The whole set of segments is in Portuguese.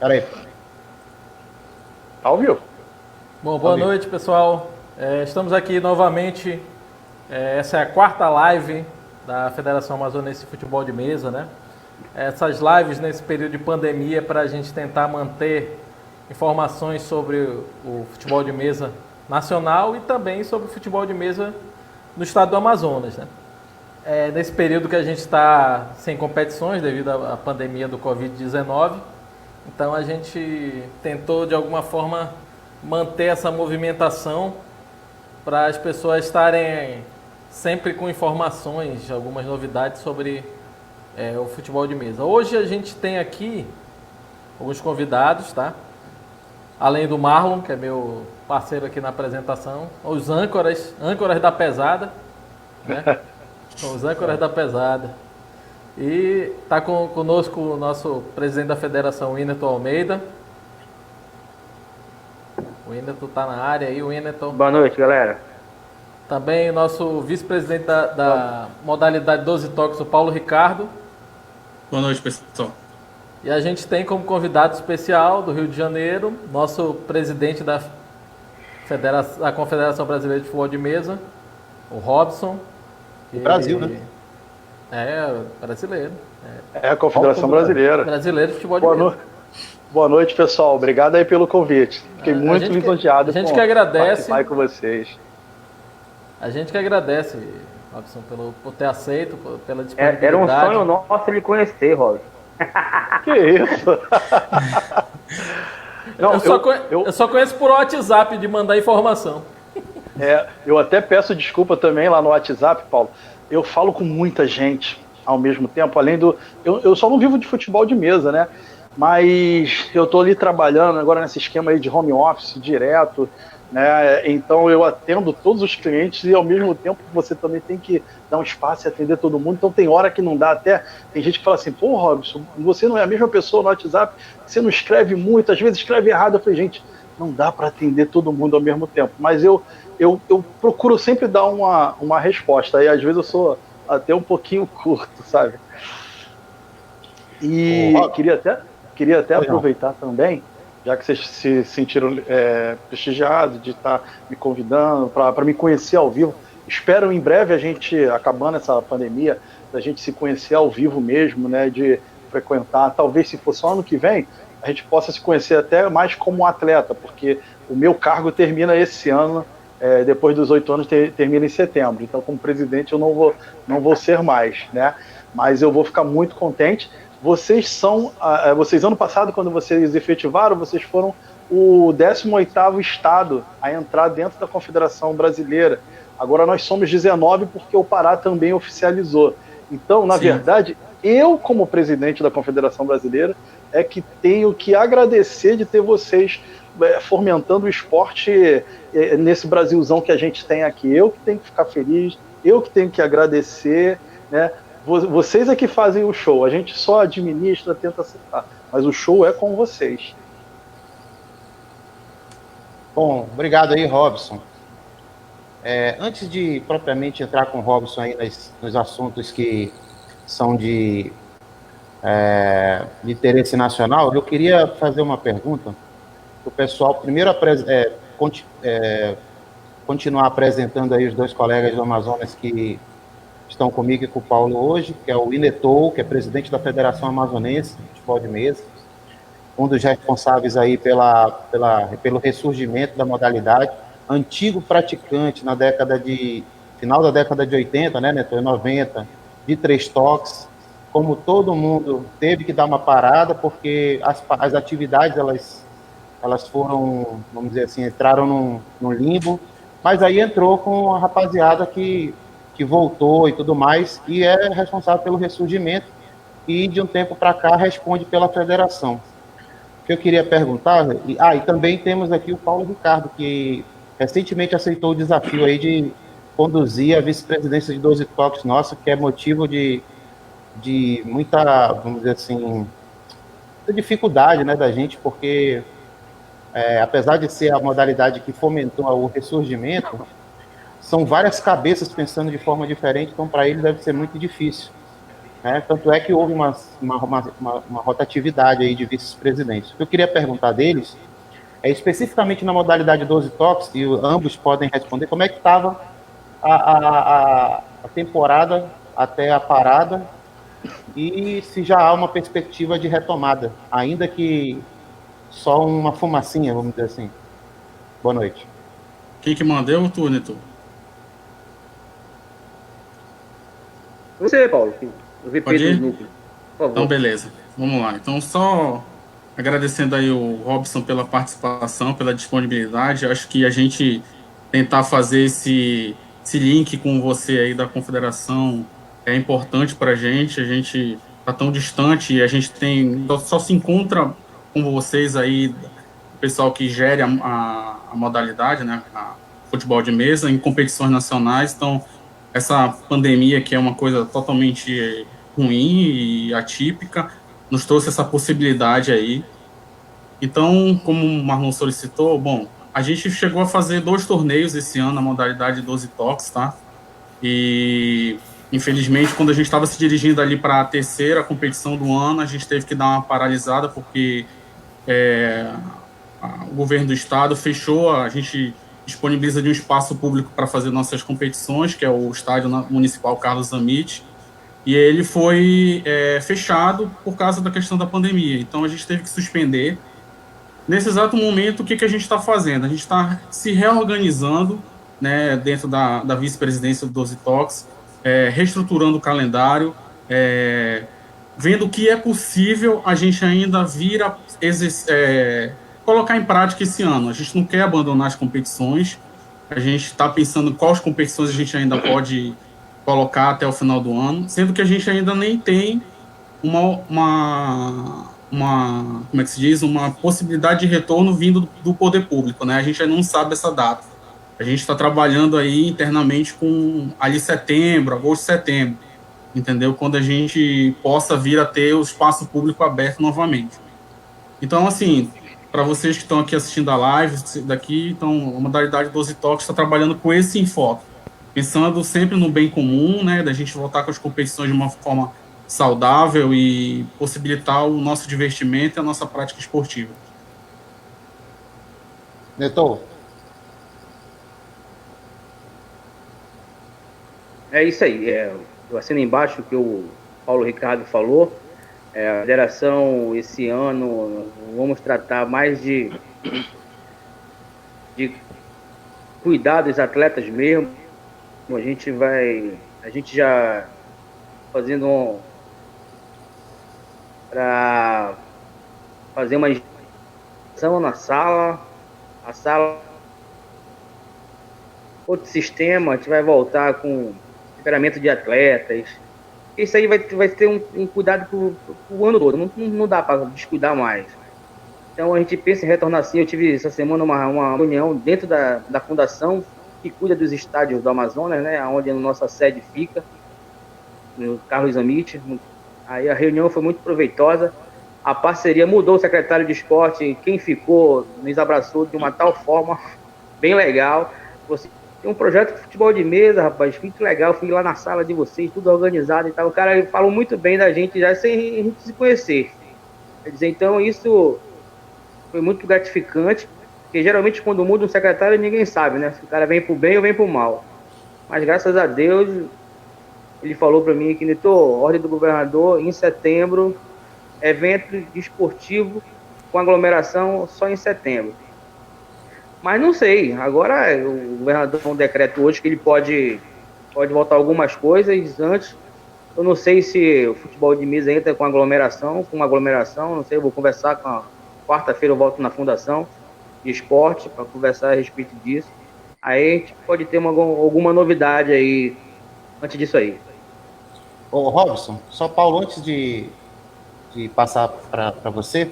Peraí. Tá ao vivo. Bom, boa noite, pessoal. Estamos aqui novamente. Essa é a quarta live da Federação Amazonense de Futebol de Mesa, né? Essas lives nesse período de pandemia para a gente tentar manter informações sobre o futebol de mesa nacional e também sobre o futebol de mesa no estado do Amazonas, né? Nesse período que a gente está sem competições devido à pandemia do Covid-19, então a gente tentou de alguma forma manter essa movimentação para as pessoas estarem sempre com informações, algumas novidades sobre o futebol de mesa. Hoje a gente tem aqui alguns convidados, tá? Além do Marlon, que é meu parceiro aqui na apresentação, os âncoras da pesada, né? São os âncoras da pesada. E está conosco o nosso presidente da federação, Winneton Almeida. O Winneton está na área aí, o Winneton. Boa noite, galera. Também o nosso vice-presidente da modalidade 12 toques, o Paulo Ricardo. Boa noite, pessoal. E a gente tem como convidado especial do Rio de Janeiro, nosso presidente da Confederação Brasileira de Futebol de Mesa, o Robson. Do Brasil, né? Brasileiro. É a Confederação Brasileira. Brasileiro de Futebol de Mesa. Boa noite, pessoal. Obrigado aí pelo convite. Fiquei muito lisonjeado a gente que agradece participar com vocês. A gente que agradece, Robson, por ter aceito, pela disponibilidade. Era um sonho nosso me conhecer, Robson. Que isso? Não, eu só conheço por WhatsApp de mandar informação. Eu até peço desculpa também lá no WhatsApp, Paulo. Eu falo com muita gente ao mesmo tempo, além do... Eu só não vivo de futebol de mesa, né? Mas eu tô ali trabalhando agora nesse esquema aí de home office direto, né? Então eu atendo todos os clientes e ao mesmo tempo você também tem que dar um espaço e atender todo mundo. Então tem hora que não dá até... Tem gente que fala assim, pô, Robson, você não é a mesma pessoa no WhatsApp, você não escreve muito, às vezes escreve errado. Eu falei, gente, não dá para atender todo mundo ao mesmo tempo. Mas eu procuro sempre dar uma resposta, e às vezes eu sou até um pouquinho curto, sabe? E queria até aproveitar também, já que vocês se sentiram prestigiados de estar me convidando para me conhecer ao vivo. Espero em breve a gente, acabando essa pandemia, da gente se conhecer ao vivo mesmo, né? De frequentar, talvez se for só ano que vem, a gente possa se conhecer até mais como atleta, porque o meu cargo termina esse ano. Depois dos 8 anos termina em setembro, então como presidente eu não vou ser mais, né? Mas eu vou ficar muito contente. Vocês ano passado, quando vocês efetivaram, vocês foram o 18º estado a entrar dentro da Confederação Brasileira. Agora nós somos 19 porque o Pará também oficializou. Então, na verdade, eu como presidente da Confederação Brasileira é que tenho que agradecer de ter vocês fomentando o esporte nesse Brasilzão que a gente tem aqui. Eu que tenho que ficar feliz, eu que tenho que agradecer, né? Vocês é que fazem o show, a gente só administra, tenta acertar, mas o show é com vocês. Bom, obrigado aí, Robson. Antes de propriamente entrar com o Robson aí nos assuntos que são de interesse nacional, eu queria fazer uma pergunta. O pessoal primeiro continuar apresentando aí os dois colegas do Amazonas que estão comigo e com o Paulo hoje, que é o Winneton, que é presidente da Federação Amazonense de Futebol de Mesa, um dos responsáveis aí pelo ressurgimento da modalidade, antigo praticante final da década de 80, né, Neto, 90, de 3 toques. Como todo mundo teve que dar uma parada, porque as atividades, elas foram, vamos dizer assim, entraram num limbo, mas aí entrou com a rapaziada que voltou e tudo mais, e é responsável pelo ressurgimento, e de um tempo para cá responde pela federação. O que eu queria perguntar, e também temos aqui o Paulo Ricardo, que recentemente aceitou o desafio aí de conduzir a vice-presidência de 12 toques nossa, que é motivo de muita, vamos dizer assim, muita dificuldade, né, da gente, porque apesar de ser a modalidade que fomentou o ressurgimento, são várias cabeças pensando de forma diferente, então para ele deve ser muito difícil. né? Tanto é que houve uma rotatividade aí de vice-presidentes. O que eu queria perguntar deles é especificamente na modalidade 12 toques, e ambos podem responder, como é que estava a temporada até a parada e se já há uma perspectiva de retomada, ainda que só uma fumacinha, vamos dizer assim. Boa noite. Quem que manda? Eu ou tu, Neto? Você, Paulo, o VP Pode do ir? núcleo, por Então, favor. beleza. Vamos lá. Então, só agradecendo aí o Robson pela participação, pela disponibilidade. Acho que a gente tentar fazer esse link com você aí da Confederação é importante para a gente. A gente está tão distante e a gente só se encontra com vocês aí, o pessoal que gere a modalidade, né, a futebol de mesa, em competições nacionais. Então, essa pandemia, que é uma coisa totalmente ruim e atípica, nos trouxe essa possibilidade aí. Então, como o Marlon solicitou, bom, a gente chegou a fazer 2 torneios esse ano na modalidade 12 toques, tá? E, infelizmente, quando a gente estava se dirigindo ali para a terceira competição do ano, a gente teve que dar uma paralisada, porque o governo do estado fechou, a gente disponibiliza de um espaço público para fazer nossas competições, que é o Estádio Municipal Carlos Amit, e ele foi fechado por causa da questão da pandemia. Então, a gente teve que suspender. Nesse exato momento, o que a gente está fazendo? A gente está se reorganizando, né, dentro da vice-presidência do 12 Toques, reestruturando o calendário, vendo o que é possível a gente ainda vir a colocar em prática esse ano. A gente não quer abandonar as competições, a gente está pensando quais competições a gente ainda pode colocar até o final do ano, sendo que a gente ainda nem tem como é que se diz, uma possibilidade de retorno vindo do poder público, né? A gente ainda não sabe essa data. A gente está trabalhando aí internamente com ali setembro, agosto, setembro, entendeu? Quando a gente possa vir a ter o espaço público aberto novamente. Então, assim, para vocês que estão aqui assistindo a live daqui, então, a modalidade 12 Toques está trabalhando com esse enfoque, pensando sempre no bem comum, né, da gente voltar com as competições de uma forma saudável e possibilitar o nosso divertimento e a nossa prática esportiva. Neto. É isso aí. Eu assino embaixo o que o Paulo Ricardo falou. A federação, esse ano, vamos tratar mais de cuidar dos atletas mesmo. A gente já fazendo para fazer uma inscrição na sala, a sala, outro sistema, a gente vai voltar com temperamento de atletas. Isso aí vai ter um cuidado pro ano todo, não dá para descuidar mais. Então a gente pensa em retornar sim. Eu tive essa semana uma reunião dentro da fundação que cuida dos estádios do Amazonas, né, onde a nossa sede fica, no Carlos Amit. Aí a reunião foi muito proveitosa, a parceria mudou, o secretário de esporte, quem ficou, nos abraçou de uma tal forma, bem legal. Você tem um projeto de futebol de mesa, rapaz, muito legal, fui lá na sala de vocês, tudo organizado e tal. O cara falou muito bem da gente já sem a gente se conhecer. Quer dizer, então isso foi muito gratificante, porque geralmente quando muda um secretário ninguém sabe, né, se o cara vem pro bem ou vem pro mal. Mas graças a Deus, ele falou para mim que, Neto, ordem do governador, em setembro, evento esportivo com aglomeração só em setembro. Mas não sei, agora o governador tem um decreto hoje que ele pode voltar algumas coisas antes. Eu não sei se o futebol de mesa entra com uma aglomeração, não sei, eu vou conversar quarta-feira eu volto na Fundação de Esporte para conversar a respeito disso. Aí a gente pode ter alguma novidade aí antes disso aí. Ô, Robson, só Paulo, antes de passar para você,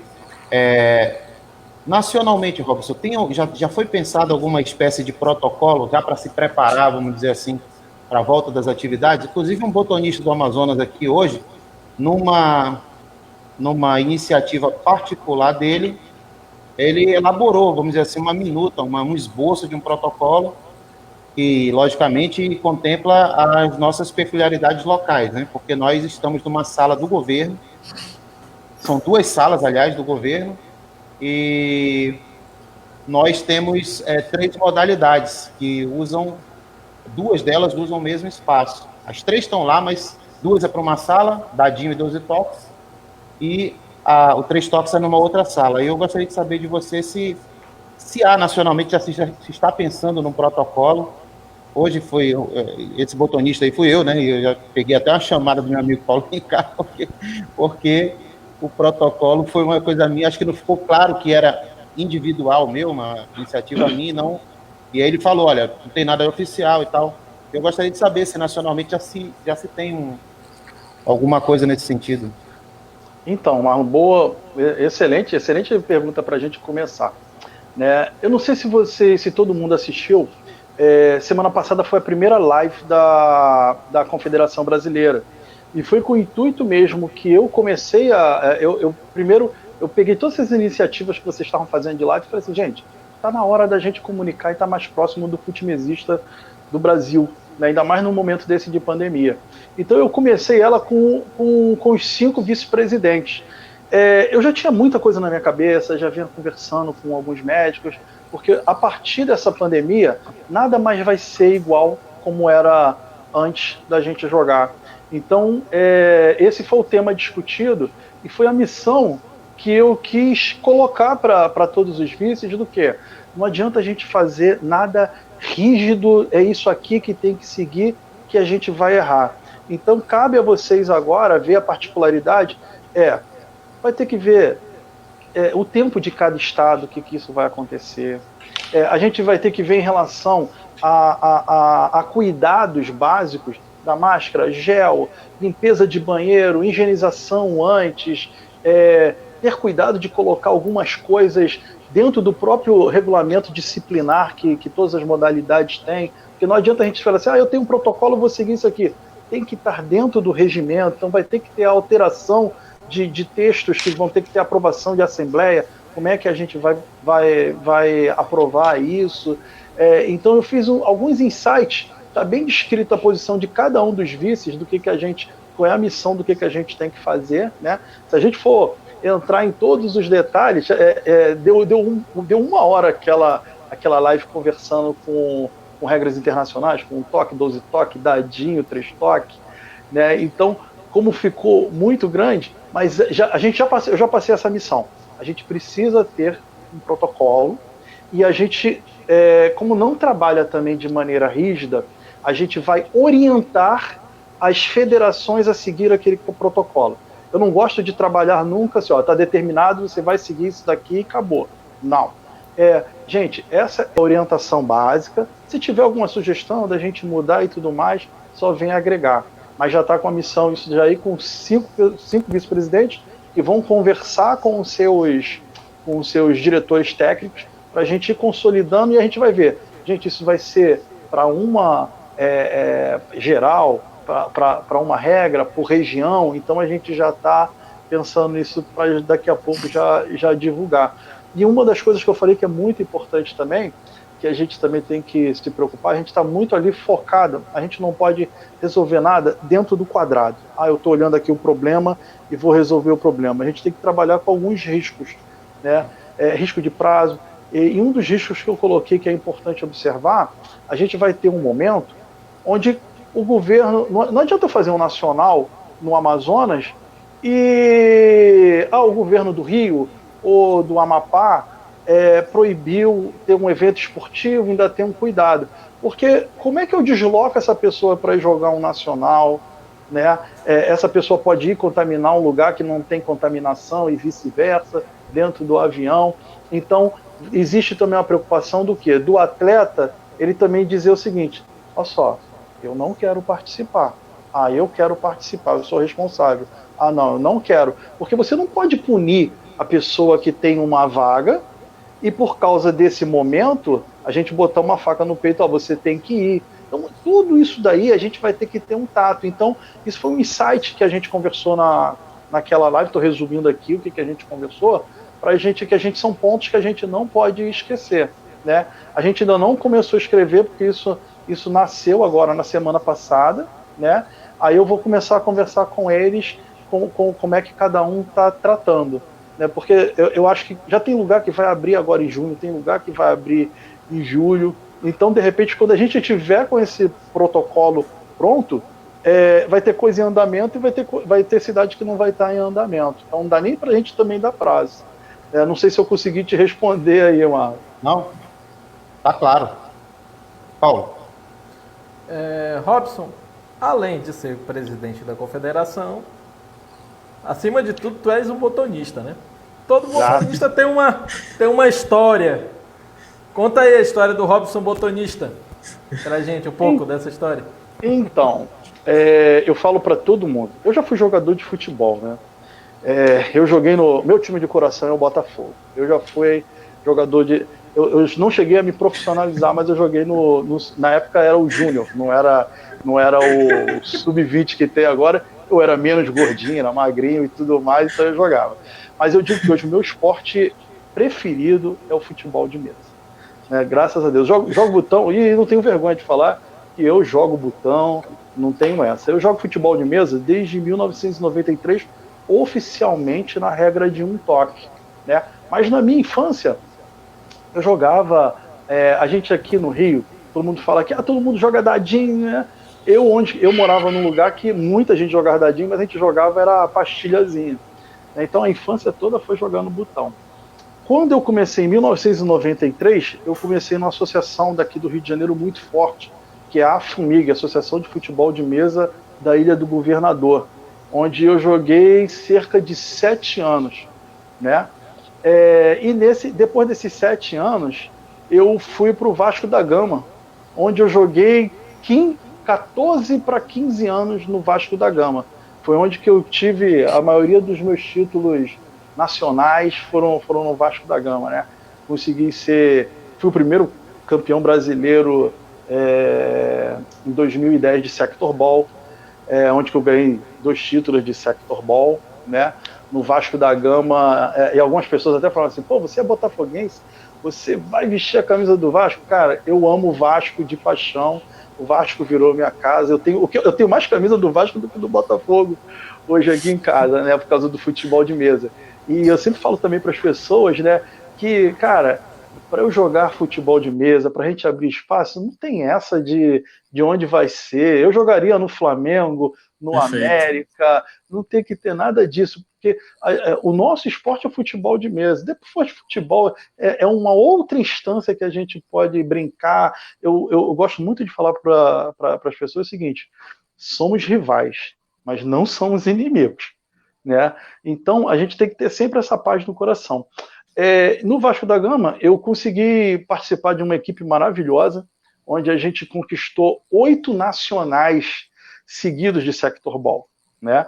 nacionalmente, Robson, já foi pensado alguma espécie de protocolo já para se preparar, vamos dizer assim, para a volta das atividades? Inclusive um botonista do Amazonas aqui hoje, numa iniciativa particular dele, ele elaborou, vamos dizer assim, uma minuta, um esboço de um protocolo que, logicamente, contempla as nossas peculiaridades locais, né? Porque nós estamos numa sala do governo, são 2 salas, aliás, do governo, e nós temos 3 modalidades, que usam, 2 delas usam o mesmo espaço. As 3 estão lá, mas 2 é para uma sala, dadinho e 12 toques, e o 3 toques é numa outra sala. E eu gostaria de saber de você se há nacionalmente, já se está pensando num protocolo. Hoje foi, esse botonista aí fui eu, né? E eu já peguei até uma chamada do meu amigo Paulo Ricardo, porque o protocolo foi uma coisa minha, acho que não ficou claro que era individual meu, uma iniciativa minha, não. E aí ele falou, olha, não tem nada oficial e tal. Eu gostaria de saber se nacionalmente já se tem alguma coisa nesse sentido. Então, uma boa, excelente pergunta para a gente começar. Né? Eu não sei se todo mundo assistiu. Semana passada foi a primeira live da Confederação Brasileira. E foi com o intuito mesmo que eu comecei primeiro, eu peguei todas essas iniciativas que vocês estavam fazendo de live e falei assim, gente, está na hora da gente comunicar e estar mais próximo do futimesista do Brasil, né? Ainda mais num momento desse de pandemia. Então eu comecei ela com os 5 vice-presidentes. Eu já tinha muita coisa na minha cabeça, já vinha conversando com alguns médicos, porque a partir dessa pandemia, nada mais vai ser igual como era antes da gente jogar. Então, esse foi o tema discutido e foi a missão que eu quis colocar para todos os vices do que não adianta a gente fazer nada rígido, é isso aqui que tem que seguir, que a gente vai errar. Então, cabe a vocês agora ver a particularidade, vai ter que ver o tempo de cada estado, que isso vai acontecer. A gente vai ter que ver em relação a cuidados básicos da máscara, gel, limpeza de banheiro, higienização antes, ter cuidado de colocar algumas coisas dentro do próprio regulamento disciplinar que todas as modalidades têm, porque não adianta a gente falar assim, eu tenho um protocolo, vou seguir isso aqui. Tem que estar dentro do regimento, então vai ter que ter a alteração de textos que vão ter que ter aprovação de assembleia, como é que a gente vai aprovar isso. Então eu fiz alguns insights, está bem descrita a posição de cada um dos vices, do que a gente, qual é a missão, do que a gente tem que fazer, né? Se a gente for entrar em todos os detalhes, deu 1 hora aquela live conversando com regras internacionais, com 1 toque, 12 toque, dadinho, 3 toque, né? Então, como ficou muito grande, mas eu já passei essa missão. A gente precisa ter um protocolo e a gente, como não trabalha também de maneira rígida, a gente vai orientar as federações a seguir aquele protocolo. Eu não gosto de trabalhar nunca assim, está determinado, você vai seguir isso daqui e acabou. Não. Gente, essa é a orientação básica. Se tiver alguma sugestão da gente mudar e tudo mais, só vem agregar. Mas já está com a missão, isso já aí com 5 vice-presidentes, que vão conversar com os seus diretores técnicos, para a gente ir consolidando e a gente vai ver. Gente, isso vai ser para uma geral, para uma regra, por região, então a gente já está pensando nisso para daqui a pouco já divulgar. E uma das coisas que eu falei que é muito importante também, que a gente também tem que se preocupar, a gente está muito ali focado, a gente não pode resolver nada dentro do quadrado. Eu estou olhando aqui o problema e vou resolver o problema. A gente tem que trabalhar com alguns riscos, né? Risco de prazo. E um dos riscos que eu coloquei que é importante observar, a gente vai ter um momento onde o governo, não adianta eu fazer um nacional no Amazonas e o governo do Rio ou do Amapá proibiu ter um evento esportivo, ainda tem um cuidado. Porque como é que eu desloco essa pessoa para ir jogar um nacional? Né? Essa pessoa pode ir contaminar um lugar que não tem contaminação e vice-versa, dentro do avião. Então, existe também uma preocupação do quê? Do atleta, ele também dizer o seguinte, olha só, eu não quero participar. Eu quero participar, eu sou responsável. Não, eu não quero. Porque você não pode punir a pessoa que tem uma vaga e por causa desse momento, a gente botar uma faca no peito, você tem que ir. Então, tudo isso daí a gente vai ter que ter um tato. Então, isso foi um insight que a gente conversou naquela live, estou resumindo aqui o que a gente conversou, para a gente, que são pontos que a gente não pode esquecer. Né? A gente ainda não começou a escrever, porque isso Isso nasceu agora na semana passada, né? Aí eu vou começar a conversar com eles como é que cada um está tratando, né? Porque eu acho que já tem lugar que vai abrir agora em junho, tem lugar que vai abrir em julho. Então, de repente, quando a gente tiver com esse protocolo pronto, vai ter coisa em andamento e vai ter cidade que não vai estar em andamento. Então, não dá nem para a gente também dar prazo. Não sei se eu consegui te responder aí, Marlon. Não? Tá claro. Paulo. Robson, além de ser presidente da confederação, acima de tudo, tu és um botonista, né? Todo botonista tem uma história. Conta aí a história do Robson botonista. Pra gente um pouco dessa história. Então, eu falo para todo mundo. Eu já fui jogador de futebol, né? Eu joguei no... Meu time de coração é o Botafogo. Eu já fui jogador de... Eu não cheguei a me profissionalizar, mas eu joguei na época era o Júnior, não era o Sub-20 que tem agora. Eu era menos gordinho, era magrinho e tudo mais, então eu jogava. Mas eu digo que hoje o meu esporte preferido é o futebol de mesa. Graças a Deus. Jogo botão, e não tenho vergonha de falar que eu jogo botão, não tenho essa. Eu jogo futebol de mesa desde 1993, oficialmente na regra de um toque, né? Mas na minha infância, eu jogava, a gente aqui no Rio, todo mundo fala que todo mundo joga dadinho, né? Eu morava num lugar que muita gente jogava dadinho, mas a gente jogava era pastilhazinha. Então a infância toda foi jogando botão. Quando eu comecei em 1993, eu comecei numa associação daqui do Rio de Janeiro muito forte, que é a AFUMIG, Associação de Futebol de Mesa da Ilha do Governador, onde eu joguei cerca de 7 anos, né? E depois desses 7 anos, eu fui para o Vasco da Gama, onde eu joguei 14 para 15 anos no Vasco da Gama. Foi onde que eu tive a maioria dos meus títulos nacionais foram no Vasco da Gama, né? Fui o primeiro campeão brasileiro em 2010 de Sector Ball, onde que eu ganhei 2 títulos de Sector Ball, né? No Vasco da Gama, e algumas pessoas até falaram assim, pô, você é botafoguense, você vai vestir a camisa do Vasco? Cara, eu amo o Vasco de paixão, o Vasco virou minha casa, eu tenho mais camisa do Vasco do que do Botafogo hoje aqui em casa, né, por causa do futebol de mesa. E eu sempre falo também para as pessoas, né, que, cara, para eu jogar futebol de mesa, para a gente abrir espaço, não tem essa de onde vai ser. Eu jogaria no Flamengo, no Perfeito. América, não tem que ter nada disso, porque o nosso esporte é futebol de mesa. Depois de futebol é uma outra instância que a gente pode brincar. Eu gosto muito de falar para as pessoas o seguinte: somos rivais, mas não somos inimigos, né? Então a gente tem que ter sempre essa paz no coração. No Vasco da Gama, eu consegui participar de uma equipe maravilhosa, onde a gente conquistou 8 nacionais seguidos de Sector Ball, né?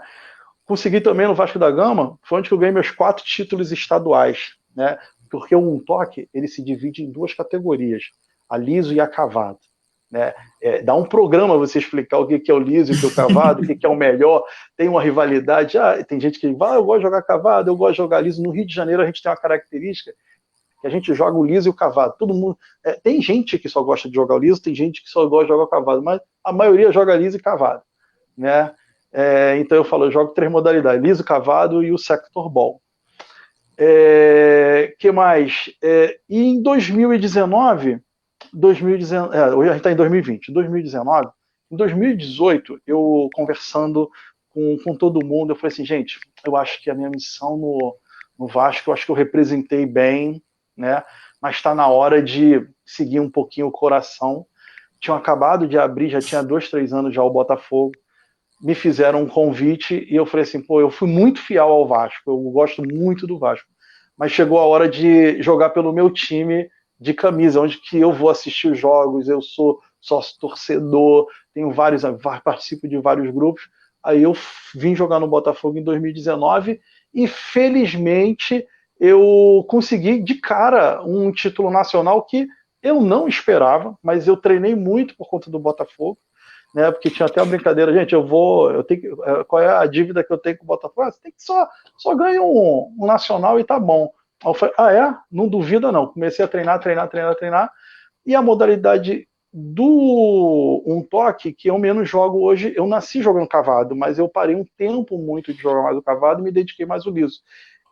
Consegui também no Vasco da Gama, foi onde eu ganhei meus 4 títulos estaduais, né? Porque o um toque, ele se divide em 2 categorias, a liso e a cavado, né? Dá um programa você explicar o que é o liso e o que é o cavado, o que é o melhor, tem uma rivalidade, tem gente que fala, eu gosto de jogar cavado, eu gosto de jogar liso. No Rio de Janeiro a gente tem uma característica que a gente joga o liso e o cavado. Todo mundo, tem gente que só gosta de jogar o liso, tem gente que só gosta de jogar o cavado, mas a maioria joga liso e cavado, né? Então eu falo, eu jogo 3 modalidades, liso, cavado e o Sector Ball. Que mais? E em 2019, hoje a gente está em 2020, em 2018, eu conversando com todo mundo, eu falei assim, gente, eu acho que a minha missão no Vasco, eu acho que eu representei bem, né? Mas está na hora de seguir um pouquinho o coração. Tinham acabado de abrir, já tinha 2, 3 anos já o Botafogo, me fizeram um convite e eu falei assim, pô, eu fui muito fiel ao Vasco, eu gosto muito do Vasco, mas chegou a hora de jogar pelo meu time de camisa, onde que eu vou assistir os jogos, eu sou sócio torcedor, participo de vários grupos. Aí eu vim jogar no Botafogo em 2019 e felizmente eu consegui de cara um título nacional que eu não esperava, mas eu treinei muito por conta do Botafogo, né? Porque tinha até uma brincadeira, gente, qual é a dívida que eu tenho com o Botafogo? Você tem que só ganha um nacional e tá bom. Aí eu falei, não duvida não. Comecei a treinar, e a modalidade Do um toque que eu menos jogo hoje, eu nasci jogando cavado, mas eu parei um tempo muito de jogar mais o cavado e me dediquei mais ao liso.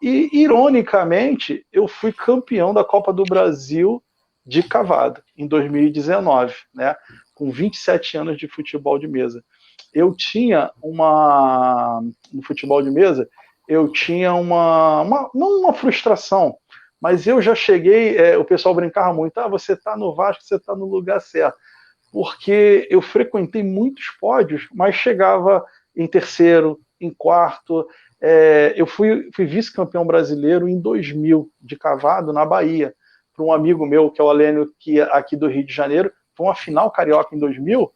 E, ironicamente, eu fui campeão da Copa do Brasil de cavado em 2019, né? Com 27 anos de futebol de mesa. Eu tinha no futebol de mesa, eu tinha não uma frustração, mas eu já cheguei, o pessoal brincava muito, você tá no Vasco, você tá no lugar certo. Porque eu frequentei muitos pódios, mas chegava em terceiro, em quarto. Eu fui vice-campeão brasileiro em 2000 de cavado na Bahia, para um amigo meu, que é o Alênio, que é aqui do Rio de Janeiro. Foi uma final carioca em 2000,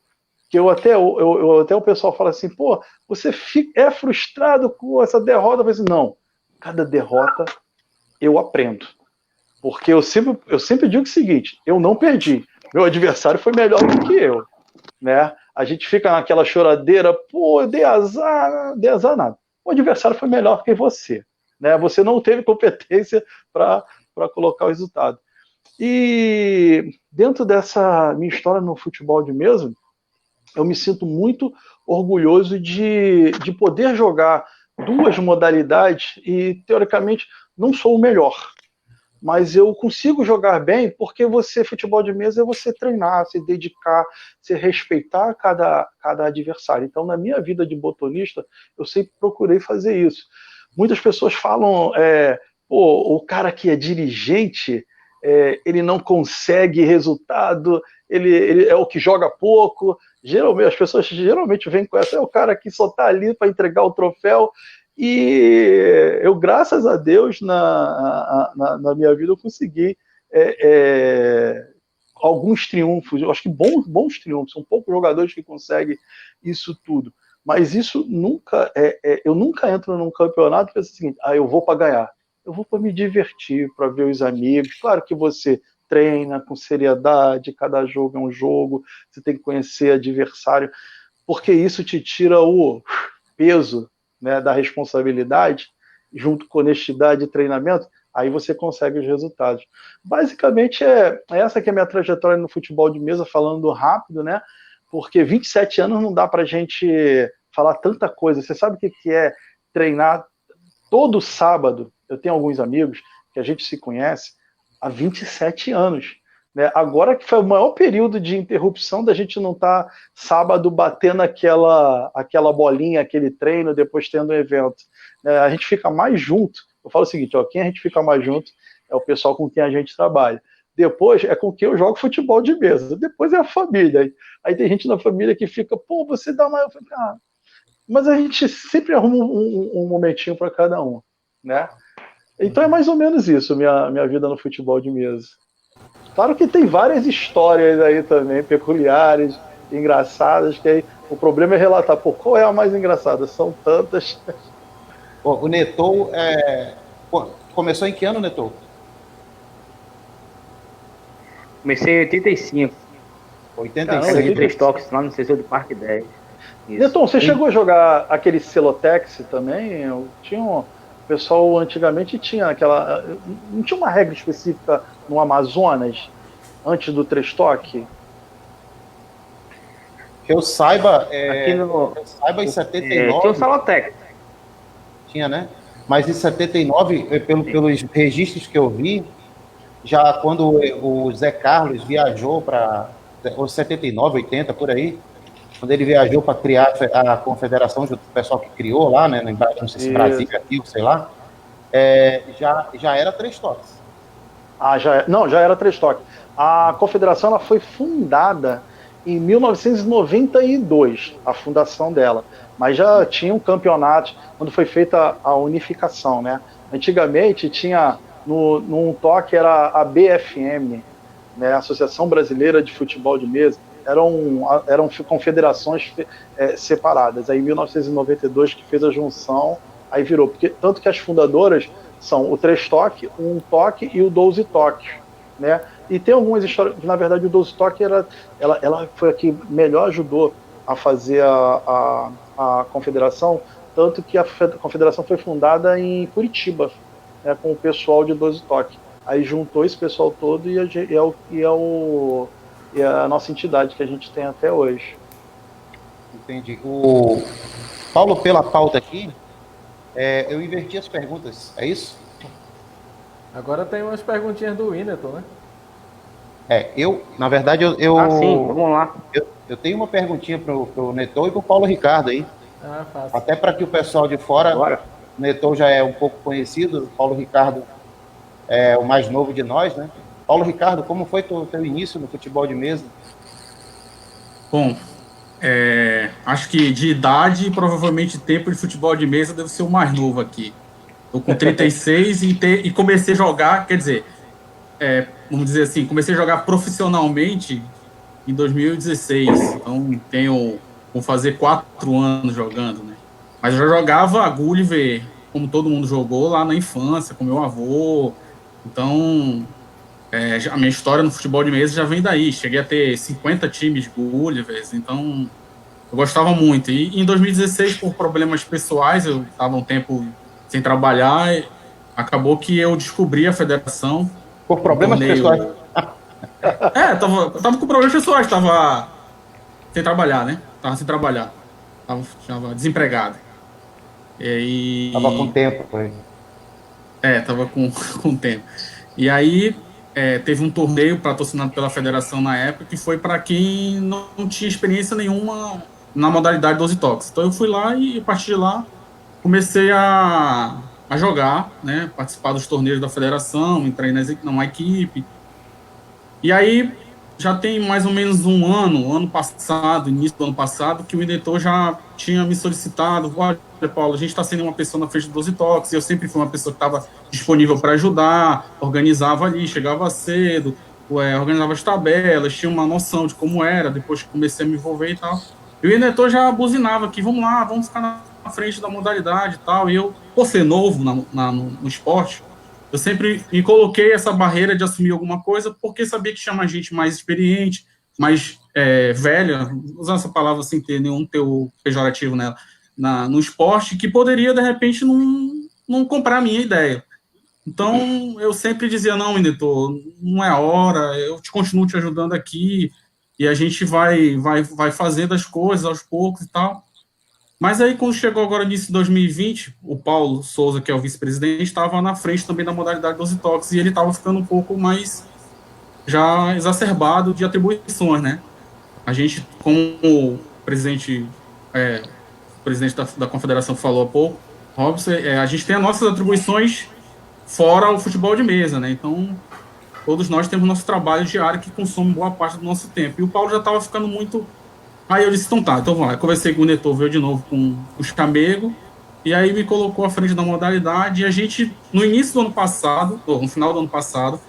que até o pessoal fala assim, pô, você é frustrado com essa derrota? Eu falei assim, não, cada derrota eu aprendo. Porque eu sempre digo o seguinte, eu não perdi, meu adversário foi melhor do que eu, né? A gente fica naquela choradeira, pô, dei azar nada. O adversário foi melhor que você, né? Você não teve competência para colocar o resultado. E dentro dessa minha história no futebol de mesa, eu me sinto muito orgulhoso de poder jogar duas modalidades e, teoricamente, não sou o melhor. Mas eu consigo jogar bem porque futebol de mesa é você treinar, se dedicar, se respeitar cada adversário. Então, na minha vida de botonista, eu sempre procurei fazer isso. Muitas pessoas falam, o cara que é dirigente, ele não consegue resultado, ele é o que joga pouco. Geralmente, as pessoas geralmente vêm com essa, é o cara que só está ali para entregar o troféu. E eu, graças a Deus, na minha vida, eu consegui alguns triunfos, eu acho que bons triunfos, são poucos jogadores que conseguem isso tudo. Mas isso nunca, eu nunca entro num campeonato e penso o seguinte, eu vou para ganhar. Eu vou para me divertir, para ver os amigos. Claro que você treina com seriedade, cada jogo é um jogo, você tem que conhecer adversário, porque isso te tira o peso, né, da responsabilidade, junto com honestidade e treinamento, aí você consegue os resultados. Basicamente, essa que é a minha trajetória no futebol de mesa, falando rápido, né? Porque 27 anos não dá pra gente falar tanta coisa. Você sabe o que é treinar todo sábado? Eu tenho alguns amigos que a gente se conhece há 27 anos. Né? Agora que foi o maior período de interrupção da gente não estar sábado batendo aquela bolinha, aquele treino, depois tendo um evento. A gente fica mais junto. Eu falo o seguinte, quem a gente fica mais junto é o pessoal com quem a gente trabalha. Depois é com quem eu jogo futebol de mesa. Depois é a família. Aí tem gente na família que fica, pô, você dá uma... Mas a gente sempre arruma um momentinho para cada um. Né? Então é mais ou menos isso, minha vida no futebol de mesa. Claro que tem várias histórias aí também, peculiares, engraçadas, que aí o problema é relatar, qual é a mais engraçada? São tantas. O Netou, começou em que ano, Netou? Comecei em 85. 85. De 3 toques lá no sensor do Parque 10. Neton, você chegou a jogar aquele Celotex também? O pessoal antigamente tinha aquela... Não tinha uma regra específica no Amazonas, antes do 3 toque? Que eu saiba, em 79... tinha o Celotex. Tinha, né? Mas em 79, pelos registros que eu vi, já quando o Zé Carlos viajou para... 79, 80, por aí, quando ele viajou para criar a confederação, junto com o pessoal que criou lá, né, não sei se Brasil, aqui, sei lá, já era 3 toques. Já era 3 toques. A confederação ela foi fundada em 1992, a fundação dela, mas já tinha um campeonato, quando foi feita a unificação, né? Antigamente tinha, num toque era a BFM, né, Associação Brasileira de Futebol de Mesa, eram confederações separadas. Aí em 1992 que fez a junção, aí virou, porque tanto que as fundadoras são o 3 toque, o 1 toque e o 12 toque, né? E tem algumas histórias, na verdade o 12 toque ela foi a que melhor ajudou a fazer a confederação, tanto que a confederação foi fundada em Curitiba, né, com o pessoal de 12 toque. Aí juntou esse pessoal todo e é o e a nossa entidade que a gente tem até hoje. Entendi. O Paulo, pela pauta aqui, eu inverti as perguntas, é isso? Agora tem umas perguntinhas do Winneton, né? Na verdade, Sim, vamos lá. Eu tenho uma perguntinha pro Neto e pro Paulo Ricardo aí. Fácil. Até para que o pessoal de fora, Bora. o Neto já é um pouco conhecido, o Paulo Ricardo é o mais novo de nós, né? Paulo Ricardo, como foi teu início no futebol de mesa? Bom, acho que de idade, provavelmente tempo de futebol de mesa, devo ser o mais novo aqui. Estou com 36 e comecei a jogar, quer dizer, vamos dizer assim, comecei a jogar profissionalmente em 2016. Então, vou fazer 4 anos jogando, né? Mas eu já jogava Gulliver, como todo mundo jogou, lá na infância, com meu avô. Então, a minha história no futebol de mesa já vem daí. Cheguei a ter 50 times Gullivers, então eu gostava muito. E em 2016, por problemas pessoais, eu estava um tempo sem trabalhar, acabou que eu descobri a federação. Por problemas pessoais. Tava com problemas pessoais, tava sem trabalhar, né? Tava sem trabalhar. Tava desempregado. Tava com tempo, foi. Tava com tempo. E aí, teve um torneio patrocinado pela federação na época, que foi para quem não tinha experiência nenhuma na modalidade 12 toques. Então eu fui lá e, a partir de lá, comecei a jogar, né? Participar dos torneios da federação, entrei numa equipe. E aí, já tem mais ou menos ano passado, início do ano passado, que o Winneton já tinha me solicitado: olha, Paulo, a gente está sendo uma pessoa na frente de 12 toques, e eu sempre fui uma pessoa que estava disponível para ajudar, organizava ali, chegava cedo, organizava as tabelas, tinha uma noção de como era, depois que comecei a me envolver e tal. E o Winneton já buzinava aqui: vamos lá, vamos ficar na frente da modalidade e tal. E eu, por ser novo no esporte, eu sempre me coloquei essa barreira de assumir alguma coisa, porque sabia que tinha mais gente mais experiente, mais velha, usando essa palavra sem ter nenhum teu pejorativo nela, no esporte, que poderia, de repente, não comprar a minha ideia. Então, eu sempre dizia: não, Winneton, não é a hora, eu continuo te ajudando aqui, e a gente vai fazendo as coisas aos poucos e tal. Mas aí, quando chegou agora início de 2020, o Paulo Souza, que é o vice-presidente, estava na frente também da modalidade 12 toques, e ele estava ficando um pouco mais já exacerbado de atribuições, né? A gente, como o presidente da confederação falou há pouco, Robson, a gente tem as nossas atribuições fora o futebol de mesa, né? Então, todos nós temos nosso trabalho diário que consome boa parte do nosso tempo. E o Paulo já estava ficando muito... Aí eu disse: então tá, então vamos lá. Eu conversei com o Neto, veio de novo com o Chamego, e aí me colocou à frente da modalidade, e a gente, no início do ano passado, ou no final do ano passado,